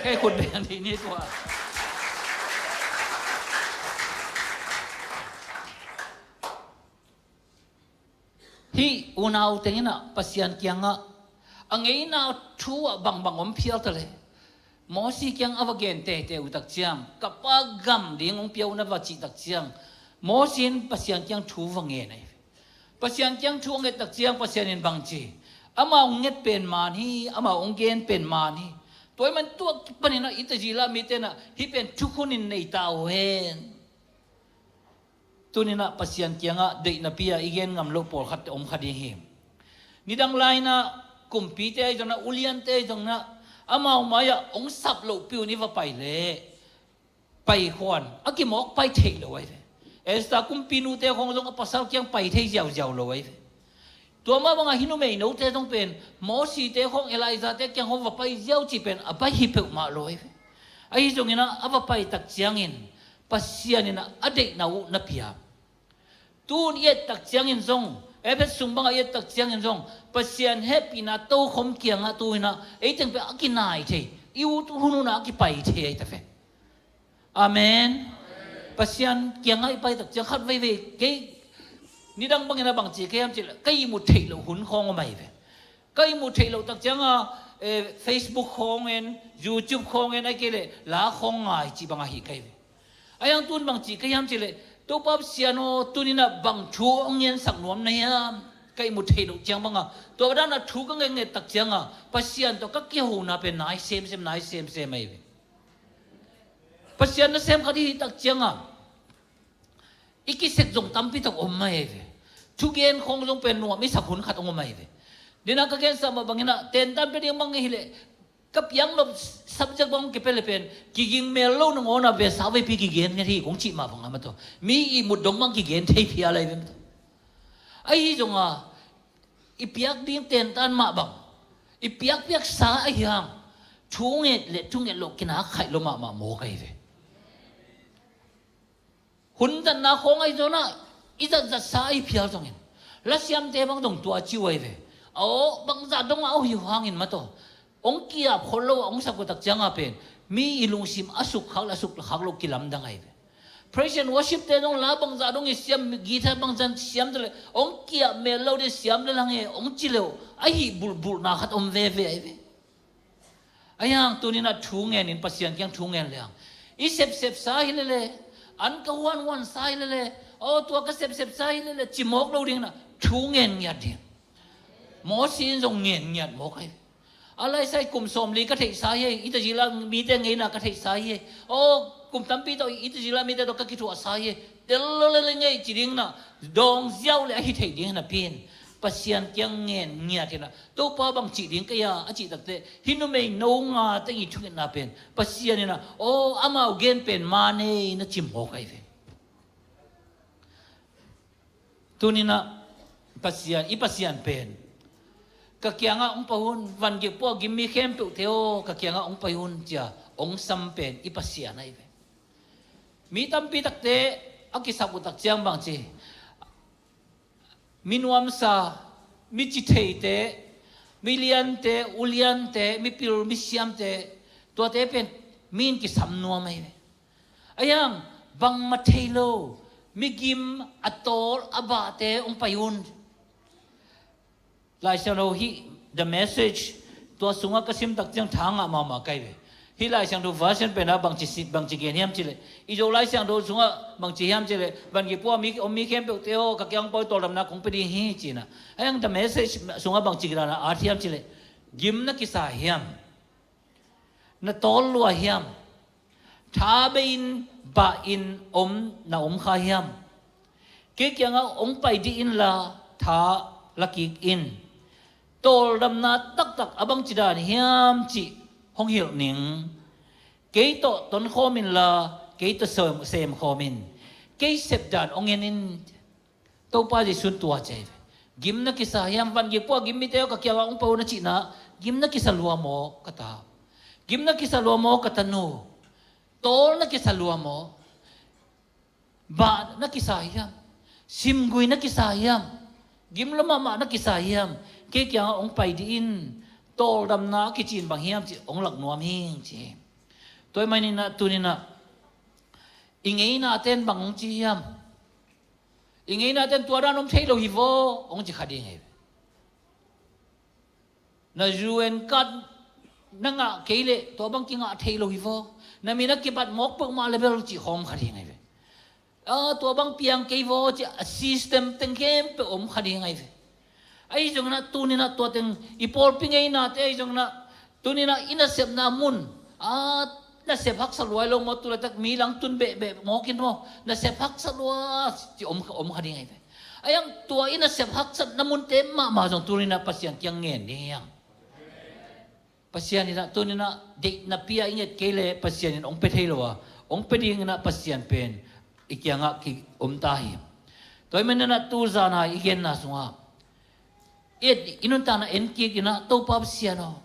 แค่คนแบบนี้ตัวที่อุณาอุเตงินะภาษาเกียงอ่ะอังเงินน่าชัวบางอมเพียวทะเลมอสีเกียงอวเกนเตอุตักเจียงกับปากกำเดียงองเปียวนับว่าจิตักเจียงมอสินภาษาเกียงชัววังเงินไงภาษาเกียงชัวเงินตักเจียงภาษาเงินบางจีอามาองเงินเป็นมานี่อามาองเงินเป็นมานี่ตัวมันตัวปนินะอิตาจีลามิเตนะที่เป็นทุกคนในตาเวนตัวนี้นะภาษาเกียงอ่ะเด็กนับปีอ่ะอีเกนงำโลปอลขัดขัดยิมนี่ดังไลนะกุมปีเตยจังนะอุเลียนเตยจังนะอามาอมายะองสับโลปิวนี่ว่าไปเลยไปขวานอากิมอกไปเทเลยไว้เอสตากุมปีนูเตของจงภาษาเกียงไปเทยาวๆเลยไว้ตัวมาบางฮินุเมย์นูเตต้องเป็นมอสีเตของเอลิซาเตเกียงเขาว่าไปยาวจีเป็นไปฮิปเปอร์มาเลยไอ้ตรงนี้นะว่าไปตักเจียงอินภาษาเนี่ยนะอเด็กน่าอุนับยาตูนเย็ดตักเจียงอินซงเอฟสุงบังเย็ดตักเจียงอินซงภาษาเฮปีน่าโตคมเกียงอ่ะตัวน่ะไอ้จังเป็นอากินายเทอีวุตุหุนุน่ะอากิไปเทไอ้ตาเฟอาเมนภาษาเกียงอ่ะไปตักเจียงขัดไว้เกนี่ดังบางอย่างบางจีเกมจีก็ยิ่งมุดเทลหุ่นคองออกมาอีกก็ยิ่งมุดเทลตักเจียงอ่ะFacebook คองเอง YouTube คองเองไอ้เกลล้าคองง่ายจีบางอย่างอีกไอ้ยังตุนบางจีก็ยังจีเลยตัวปั๊บเสียโนตุนินะบางชัวเงินสักนวมเนี่ยก็ยิ่งมุดเทลเจียงบางอ่ะตัวด้านนั้นถูกก็เงินตักเจียงอ่ะภาษาตัวก็เกี่ยวน่ะเป็นนายเซมนายเซมไม่ภาษานั้นเซมเขาที่ตักเจียงอ่ะอีกสิ่งจงตั้มพิทักษ์อมไม่ทุกเย็นคงจงเป็นหน่วยมิสักหุ่นขัดอมไม่เดี๋ยวนักเก็นสามบางอย่างเต้นตั้มเป็นยังบางอย่างเลยกับยังลบสับจากบางกี่เป็นกี่ยิงเมลโล่นงอนะเวสาวไปพี่กี่เย็นเนี่ยที่คงจีมาบังมาตัวมีอีมุดดงบางกี่เย็นที่พี่อะไรเป็นไอ้จงอ่ะอีเปียกดิ้งเต้นตันมาบังอีเปียกสาไอ้ยังช่วงเงี้ยโลกินาไข่ลงมาโมกันเลยหุ่นจันนาคงไอ้เจ้าน่ะอีจัดสายเพียรตรงนี้แล้วเสียมเตะบางตรงตัวจิ๋วไอ้เว้ยเอาบางจัดตรงเอาหิวหางอินมาตัวองเกียบคนเราองสักตักจังอาเป็นมีอิลุงซิมอสุขขักละสุขขักโลกิลำดังไอ้เว้ย praise and worship เตะตรงลาบางจัดตรงเสียมกีตาร์บางจัดเสียมเลยองเกียบเมลเราเดเสียมเลยลังเอองจิเลวไอ้บุลนาขัดอมเว่ไอ้เว้ยไอ้ยังตัวนี้น่ะทุ่งเงินอินปัสยันยังทุ่งเงินเลยอีเสพสายเลยอันก็วันสายเลยโอ้ตัวก็เสพสายเลยจิมอกเราเองนะทุ่งเงินยัดเดียหมอสินทรงเงินยัดหมอกไอ้อะไรใส่กลุ่มสมลีก็เทสายอิตาจีลามีแต่เงินนะก็เทสายโอ้กลุ่มตั้มปีตัวอิตาจีลามีแต่ตัวก็คิดว่าสายเดี๋ยวเราเลยไงจีดิงนะดองเจ้าเลยไอ้เทดิงนะเปลี่ยนปัสยันยังเงินเงียดนะตัวป้าบางจีดิงก็ยาอาจีตักเตะฮินุไม่โนงาตั้งอีทุกนาเป็นปัสยันนี่นะโอ้อามาเงินเป็นมาเนนะจิมหอกไอ้เว้ยตัวนี้นะปัสยันเป็นก็เกี่ยงอ่ะองค์พระหุ่นวันเกี่ยวพวกกิมมีเข้มตุเทโอก็เกี่ยงอ่ะองค์พระหุ่นจ้ะองค์สัมเป็นปัสยันไอ้เว้ยมีตั้มปีตักเตะอากิสับอุตักเจียงบางจีมินวามซามิจิเทเตมิเลียนเตอุเลียนเตมิปิลมิเซียมเตตัวเตเป็นมินกิสัมนัวไม่ไอ้ยังบังมาเทโลมิกิมอัตโตลอบาเตองไปยุนลายเชโลฮี the message ตัวสุงกสิมตักจังทางมาไกล hi lai sang do version pe na bang chi gen hiam chi le i jo lai sang do sunga bang chi hiam chi le ban gi po mi kem pe te ho ka kyang poi to lam na kong pe di hi chi na ayang the message sunga bang chi gra na a hiam chi le gim na ki sa hiam na tol lua hiam tha be in ba in na kha hiam ke kyang ong pai di in la tha la ki in tol lam na tak abang chi dan hiam chi hong hiểu ning cái to ton kho min la cái to sem kho min cái sep dan ong in to pa ji sun tua che gim na ki sa yam van gi po gim mi te ka kya ong pa na chi na gim na ki sa lua mo kata gim na ki sa lua mo kata nu tol na ki sa lua mo ba na ki sa yam sim gui na ki sa yam gim la ma na ki sa yam cái kya ong pai di in tol dam na ki chin bang hiam chi ong lak nuam hing chi toy mai ni na tu ni na ingei na ten bang chi hiam ingei na ten tua ran om thei lo hi vo ong chi khadi ngai na juen kat na nga keile to bang ki nga thei lo hi vo na mi na ki bat mok puk ma level chi hom khadi ngai ve to bang piang ke vo chi system teng kem pe om khadi ngai ve ai jong na tu ni na to teng ipol pingei na te ai jong na tu ni na ina sep na mun na sep hak salwai lo mo tu la tak mi lang tun be mo kin mo na sep hak salwa ti om khadi ngai ve ayang tua ina sep hak sat na mun te ma jong tu ni na pasian kyang ngen ni yang pasian ni na tu ni na de na pia inget kele pasian ni ong pe thei lo wa ong pe ding na pasian pen ikyanga ki ta hi toy men na tu za na igen na sunga inun ta na enki kina to pa siano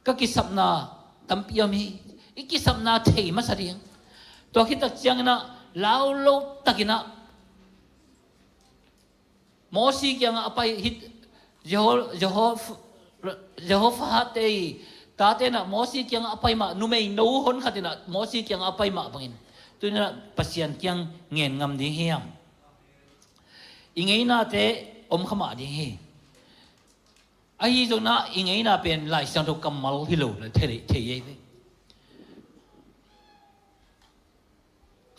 ka kisap na tampiam hi ikisap na thei ma sariang to kita chiang na lao lo takina mosi kyang apai hit Jehovah te ta te na mosi kyang apai ma numei no hon khatina mosi kyang apai ma bangin tu na pasian kyang ngen ngam di hiam ingei na te khama di hi ai zo na ingei na pen lai sang to kamal hilo la the ye ve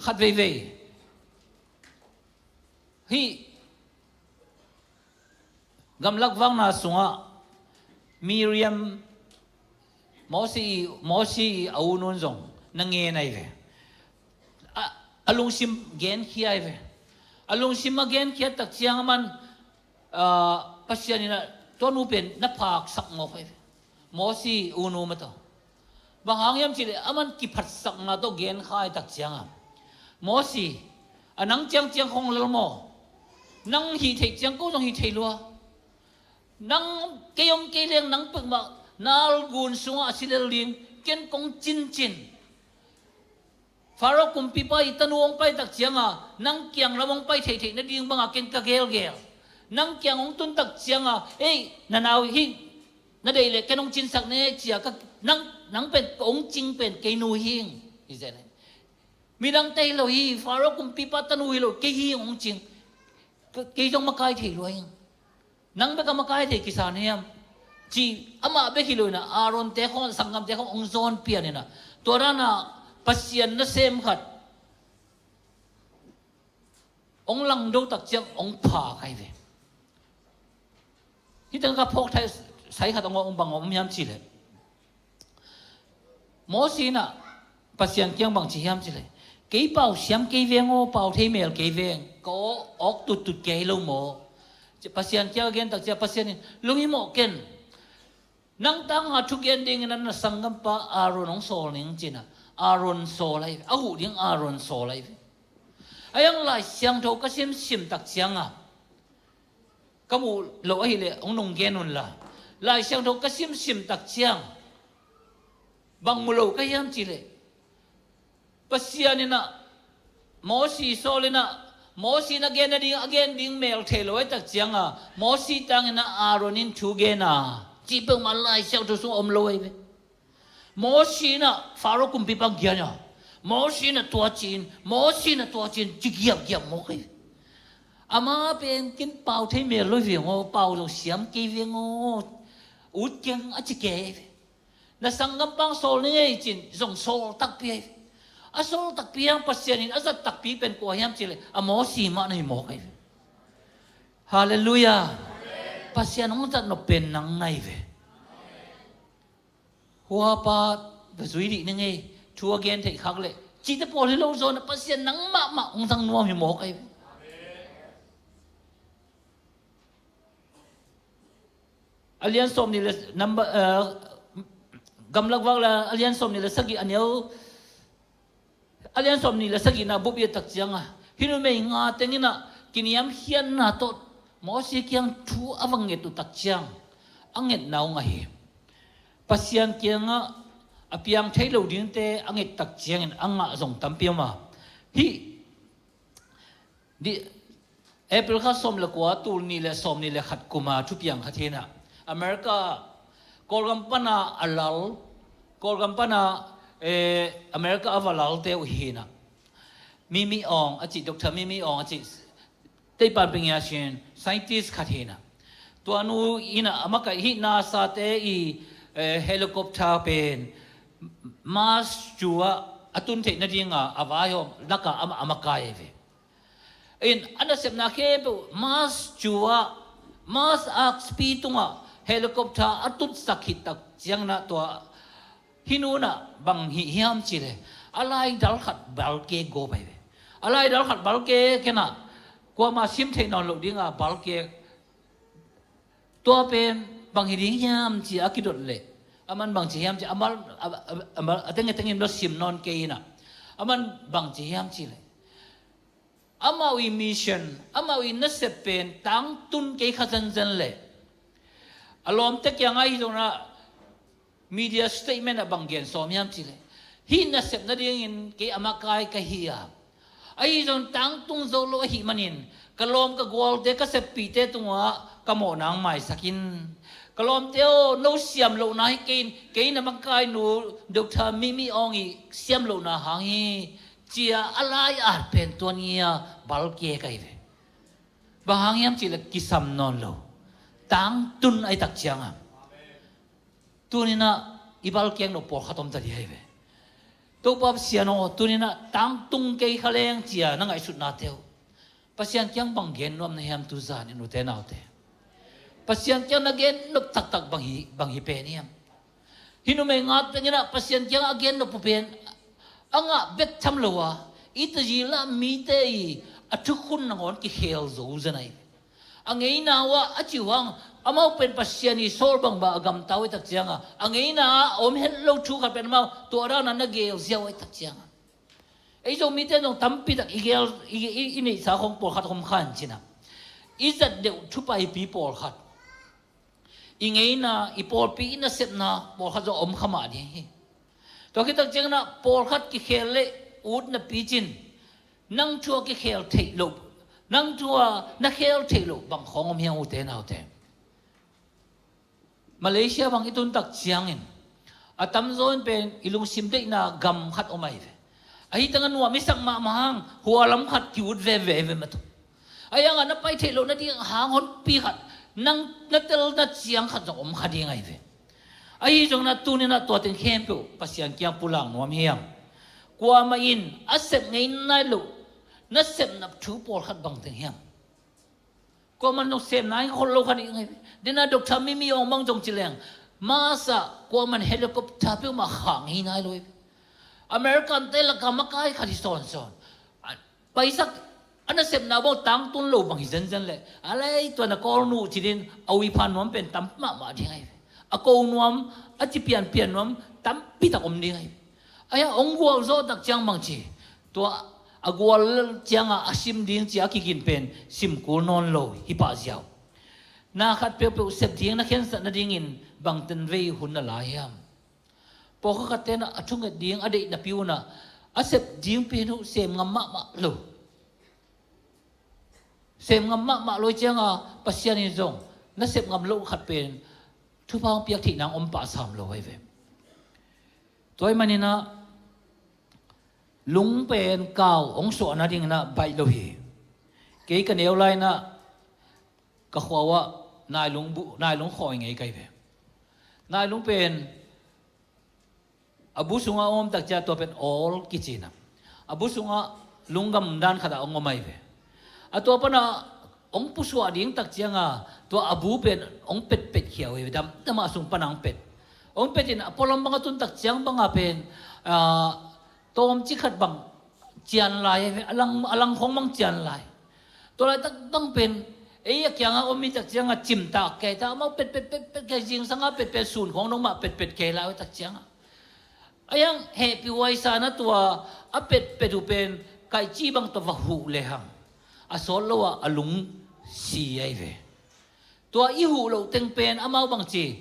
khat ve hi gamlak wang na sunga Miriam Mosi aunun zong nange nai ve alung sim gen khiai ve alung sim again khia tak chiang man pasianina tonu pen na phak sak ngo phai Mosi unu ma to bang hangyam chile aman ki phat sak na to gen khai tak chiang Mosi anang chiang khong lo mo nang hi thei chiang ko jong hi thei lo nang keyom keleng nang pek ma nal gun sunga silel ling ken kong chin Faro kumpi pa itanuong pa tak chianga nang kyang lamong pa thei na ding banga ken ka gel nang kyang ong tun tak chianga nanaw hi na dei le kenong chin sak ne chia ka nang pen ong ching pen ke nu hing izen midang tay lo hi faro kumpi pa tanu hi lo ke hi ong ching ke jong makai thei lo hing nang be ka makai thei kisan hiam chi ama be hilo na aron te khon sangam te khon ong zon pian na torana pasian na sem khat ong lang do tak chiang ong pha khai ve hi tang ka phok thai sai khat ong bang om yam chi le mo si na pasian kyang bang chi yam chi le ke pau siam ke veng o pau thei mel ke veng ko ok tut ke lo mo pasian kyang gen tak chia pasian lungi mo ken nang tang ha thu gen ding nan na sangam pa aron ong sol ning china aron solai au ding aron solai ayang lai siang tho ka sim tak siang kamu lo ai le ong nong genun la lai siang tho ka sim tak siang bang mulo ka yam chi le pasianina mosi solina mosi na again ding mel thelo ai tak siang mosi tangina aronin thu gena chi pe malai siang tho su om loi ve Mosi na faro kumpi pang gyanya Mosi na tua chin jigiap mo kai ama pen kin pau thei me lo vi ngo pau lo siam ki vi ngo ut kyang a chi ke na sanggam pang sol ni ngay chin zong sol takpi a sol takpi ang pasyanin azat takpi pen ko hayam chile amo sima na mo kay hallelujah pasyan mo tat no pen nang nai ve hua pa the zui ni ngay chu again thei khak le chi te pol lo zo na pasyan nang ma ong sang nuam hi mo kay alian som ni le number gamlak wak la alian som ni la sagi anyau alian som ni la sagi na bubi tak chianga hinu me nga tengina kiniam hian na to mo si kyang thu awang tu tak chiang anget naw nga hi pasian kyanga apiang thailo ding te anget tak chiang anga zong tampiama hi di april kha som la kwa tul ni le som ni le khat kuma thu piang khathena america Kolgampana alal, Kolgampana America avalal te uhina. Mimi Ong, aci Dr. Mimi Ong, aci Teipan Pengyashin, scientist kathina. Tuanu ina amaka hina sa te I helicopter pen mas jua atun te na dinga avayo naka amakaeve. In anasem na kebu mas jua mas akspitunga helicopter atut sakit tak siang na tua hinuna bang hiam chile alai dal khat balke go bai alai dal khat balke kena kwa ma sim the non lo dinga balke tua pen bang hiam chi akidot le aman bang chi hiam chi amal ateng lo sim non ke ina aman bang chi hiam chile amawi mission amawi nasepen tang tun ke khazan zan le alom tek yang ai dong na media statement abang gen som yam chile hi na sep na ding in ke amakai ka hiya ai dong tang tung zo lo hi manin kalom ka gol de ka sep pi te tunga kamo nang mai sakin kalom te o no siam lo na ke na makai nu Dr. Mimi Ong I siam lo na hang hi chia alai ar pen tonia balke kai ve bahang yam chile kisam non lo tang tun ay tak chianga tunina ibal keng no por khatom tari haive to pap siano tunina tang tung ke khaleng chia nang ai sut na teu pasian kyang bang gen nom na ham tu zan inu te naute pasian kyang na gen no tak tak bang hi pe niam hinu me ngat ngina pasian kyang again no pupen anga bet tham lowa itaji la mi te I atukun nangon ki khel zo zanai angay na wa achiwang amaw pen pasyani solbang ba agam tawi tak chianga angay na om hello chu ka pen mau to ara na nagel ziaw tak chianga ei zo mi te no tampi tak igel ini sa khong por khat khom khan china izat de chu pai pi por khat ingay na ipor pi na set na por khat zo om khama ni to ki tak chianga na por khat ki khele ud na pi chin nang chu ki khel thei lo nang chua na khel thelo bang khong hiang u te nau te Malaysia bang itun tak chiangin atam zon pen ilung sim de na gam khat omai ve ai tangan wa misak ma mahang hualam khat ki ud ve matu ayang na pai thelo na ding hang hon pi khat nang na tel na chiang khat om khadi ngai ve ai jong na tu ni na to ten khem pe pasian kyang pulang nuam hiam kwa ma in asep ngai nai lo na sep nap thu por khat bang teng hiam ko man no sem nai khol lo khani ngai dina Dr. Mimi Ong mang jong chileng masa ko man helicopter pe ma khang hi nai loi American te la ka makai khadi son paisak ana sep na bo tang tun lo bang hi zen le alai to na kol nu chidin awi phan nom pen tam ma di ngai a ko nuam a chi pian nom tam pi ta om di ngai aya ong go zo tak chang mang chi to agwal chianga asim ding chia kikin pen sim kul non lo hi pa ziaw na khat pe sep ding na khen sa na ding in bang ten vei hun na la hiam po kha te na athung ding ade na piuna asep ding pe no sem ngam ma lo sem ngam ma lo chianga pasian ni zong na sep ngam lo khat pen thu pang piak thi nang om pa sam lo ai ve toy manina lung pen cao ong so na ding na bai lo hi ke ka neu lai na ka khwawa nai lung khoi ngai kai ve nai lung pen abu sunga om tak cha to pen all kichina abu sunga lungam dan khada ong omai ve ato pana ong puswa ding tak chianga to abu pen ong pet pet khiaw ve dam tama sung panang pet ong petin apolam banga tun tak chiang banga pen tom chi khat bang chian lai alang khong mang chian lai to lai tak bang pen ấy kia ngã ôm mi chắc chắn là chìm tạc kẻ ta mau pet cái riêng sang á pet sùnของน้องมาpet kẻ lại chắc chắn ấy ang happy way sana tua á pet u pen cái chi bang tua hu le hang à số lo à lung si ai về tua i hu lo teng pen à mau bang chi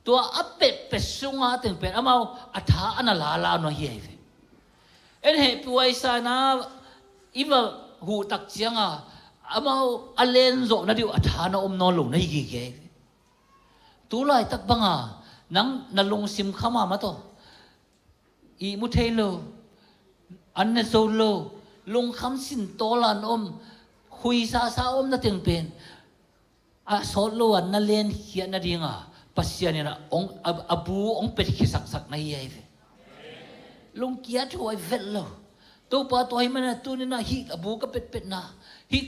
tua á pet sung á teng pen à mau à tha anh la nó hi ai về en happy way sana iba hu tak chăng à amau alen zo na diu athana no lo nei gi ge tu lai tak banga nang nalung sim khama ma to i mu thelo an ne zo lo lung kham sin to lan khui sa na teng pen a so lo an na len hia na dinga pasian na ong abu ong pet khi sak na ye lung kia thoi vel lo to pa to hi mana tu ni na hi abu ka pet na hi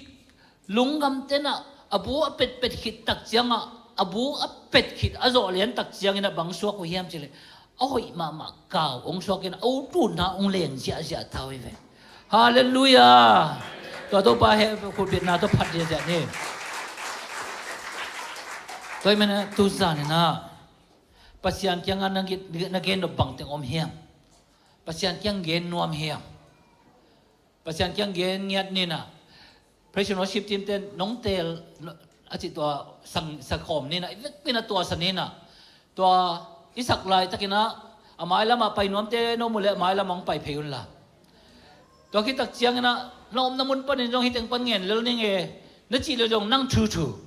lungam tena abu pet khit tak chianga abu pet khit azo lian tak chiang ina bang suak ko hiam chile oi mama kaw ong suak ina o tu na ong len sia thawi ve hallelujah to pa he ko bit na to phat je ni toy mena tu sa ni na pasian kyang an na gen no bang teng om hiam pasian kyang gen nuam hiam pasian kyang gen ngiat ni na Praise and worship team ten nong tel aci tua sang sakom ni na pina tua sanina tua isak lai takina amai lama pai nuam te no mule amai lama ang pai pheun la tua kita chiang na nom namun pan jong hiteng pan ngen lel ni nge na chi lo jong nang thu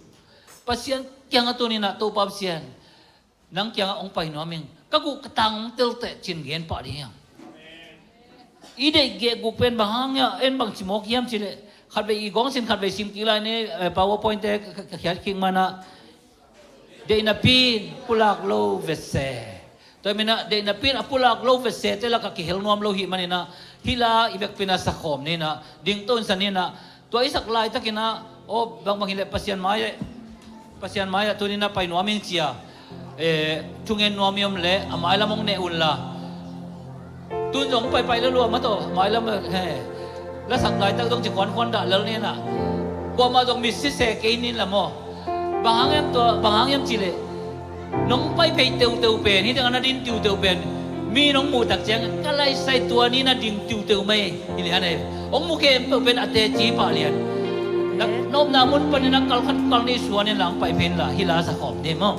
pasien kyang atu ni na to pap sian nang kyang ong pai nuam ming kagu katang tel te chin gen pa di yang ide ge gu pen bahang ya en bang chimok yam chile khát về gong xin khát về sim kila này powerpoint thế khát kinh mana để na pin pulak low vese tôi mình để na pin pulak low vese thế là các cái nuam low hi mana na hila ibek pina sa khom ni na ding ton sa ni na tôi isak lai ta kina o bang hile pasian maya tu ni na pai nuamin chia chungen nuamium le amai lamong ne ulla tun jong pai la lu ma to mai lam heแล้วสักหน่อยต้องจะควันด่าแล้วเนี่ยนะกว่ามาต้องมีสิเสกนี่ละมั้งบางอย่างตัวบางอย่างจีเลยน้องไปเตียวเป็นที่ทางนั้นดินเตียวเป็นมีน้องหมูตักแจงก็เลยใส่ตัวนี้นะดินเตียวไม่นี่อะไรองค์มุขเอ็มเป็นอัตเตจีป่าเลียนนักน้องนามุนปนินักกัลขัดกัลนี่ส่วนนี่หลังไปเป็นละฮิลาสะขอบเนี่ยมั้ง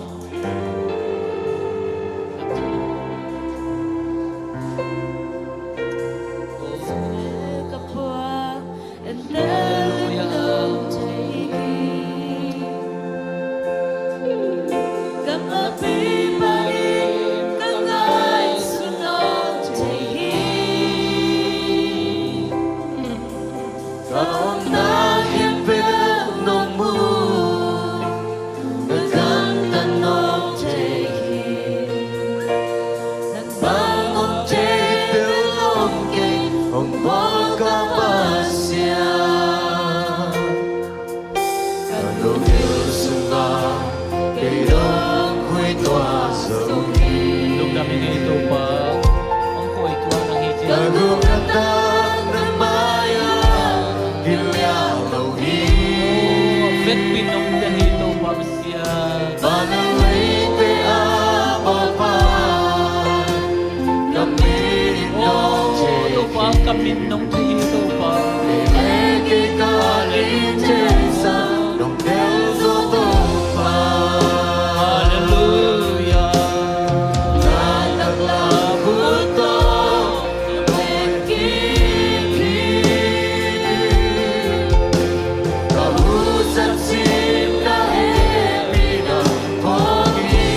Kamin nong tahito pa Leleke kalin jensa Nong delzo to pa Hallelujah Nanak labuto Lekiki Kahusap sim kahepi na pogi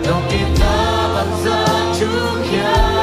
Nong kita bansa chukya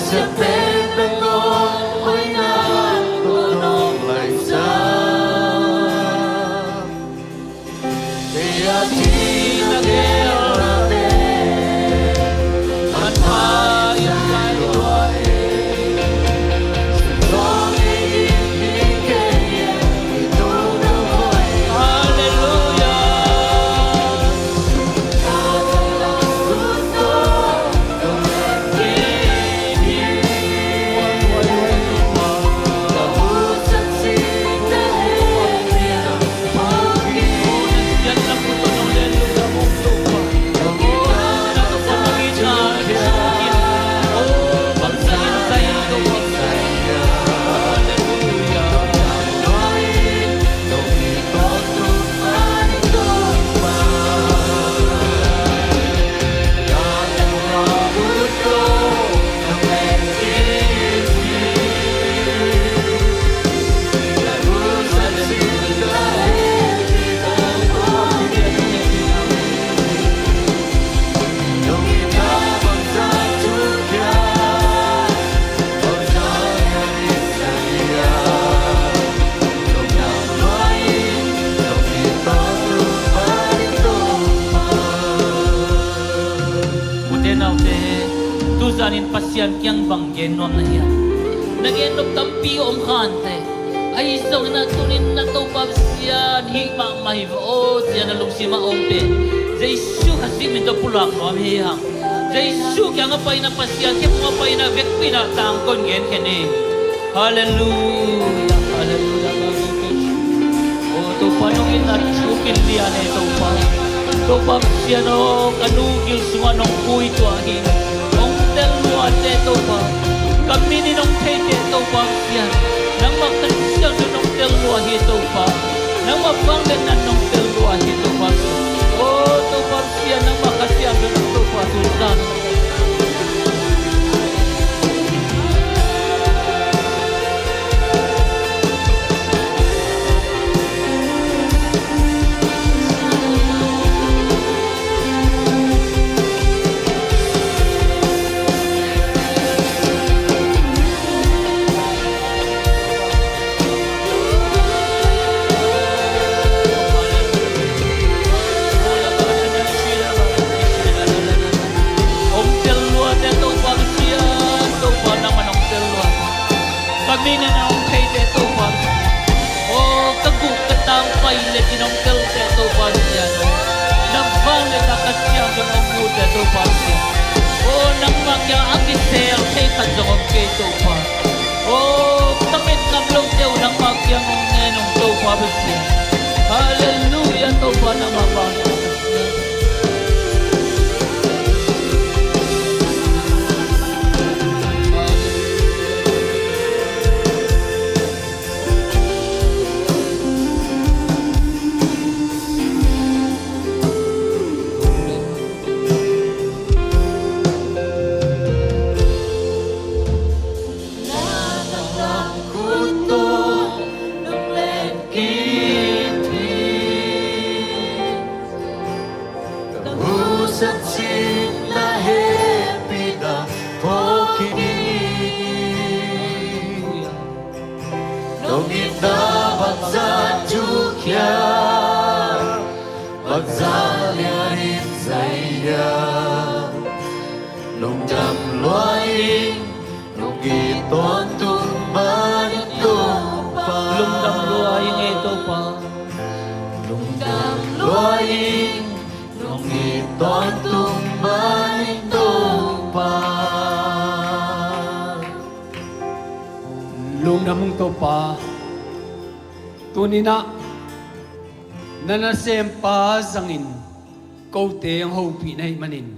sẽ bên bên con ôi na con nong lại xa thì à chi na ghé ra đây man pha yên lại đôi con đi đi kề đi tu đâu hỏi hallelujah Zanin pasyan kiyang banggen nuam na hiya. Nagenok tampi om kante. Ay isong na tunin na to papsyan. Hikma mahiva o siya na lugsima ompe. Jaisu kasi minto pulang nuam hiyang. Jaisu kaya nga pa'y na pasyan. Kaya mga pa'y na vekpi na tangkon gen kene. Hallelujah. Hallelujah. O to panungin at sukin liyan ito pa. To papsyan o kanugil sumanong kuy tuahin. Telua teto pa kami ni nong teto pa siya nang makasya nong telua hito pa nang mabanggan na nong telua hito pa oh to pa siya nang makasya nong to pa tutan kami na naong kay Teto Pag. O kaguk katang pailit inong tel Teto Pag yan. Nagbangan na kasyang ganong mo Teto Pag yan. O nang magya agisel kay kadzongong kay Teto Pag. O takit ng longtew nang magya mong nenong Teto Pag yan. Hallelujah to pa na mabangan. Lung namong to pa tunina nanasempa zangin kote ang hopi na himanin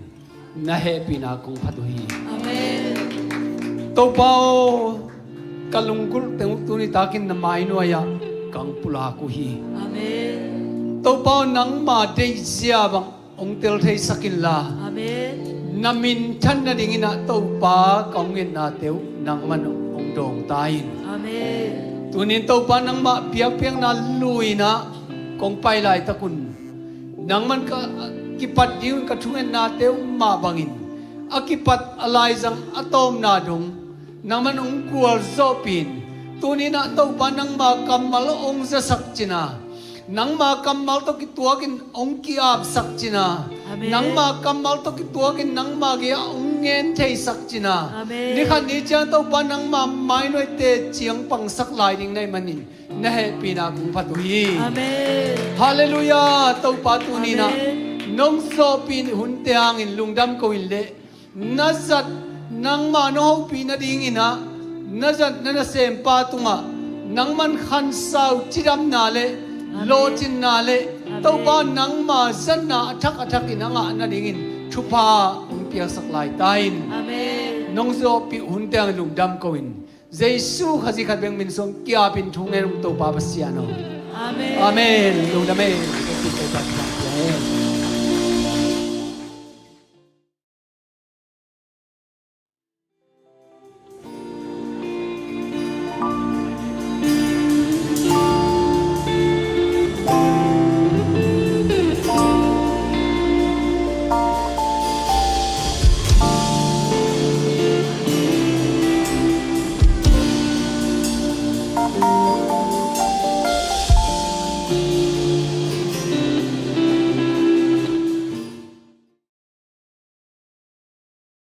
na happy na akong patuhi. Amen. To pa o kalunggol tunitakin na mainuaya kang pula ko hi. Amen. To pa o nang ma-day siya bang ong tiltay sa kinla. Amen. Namintan na dingin na to pa kaungin natew nang manong dong tayin. Amen. Tunin to pa nang mapiang na luwi na kung pailay takun. Nang man ka kipat diyon katungen natew mabangin. akipat alai jang atom na dung naman ungkual zopin tuni na to pa nang makamal ong sa sakchina nang makamal to kituagin ong kiab sakchina Amen. nang makamal to kituagin nang magia ungen thei sakchina Amen. ni khan ni cha to pa nang ma mai noi te chiang pang sak lai ding nai manin na he pina kung patui Amen. hallelujah to pa tu ni na Amen. nong so pin hun teang in lungdam ko ile nazat nang ma no pin na ding ina nazat na sem pa tunga nang man khan sau chiram na le lo chin na le to pa nang ma san na athak ina nga na ding in thupa ung pia sak lai tain Amen. nong so pi hun teang lungdam ko in jesu khaji khat beng min song kya pin thung ne to pa pasiano Amen. amen lungdam e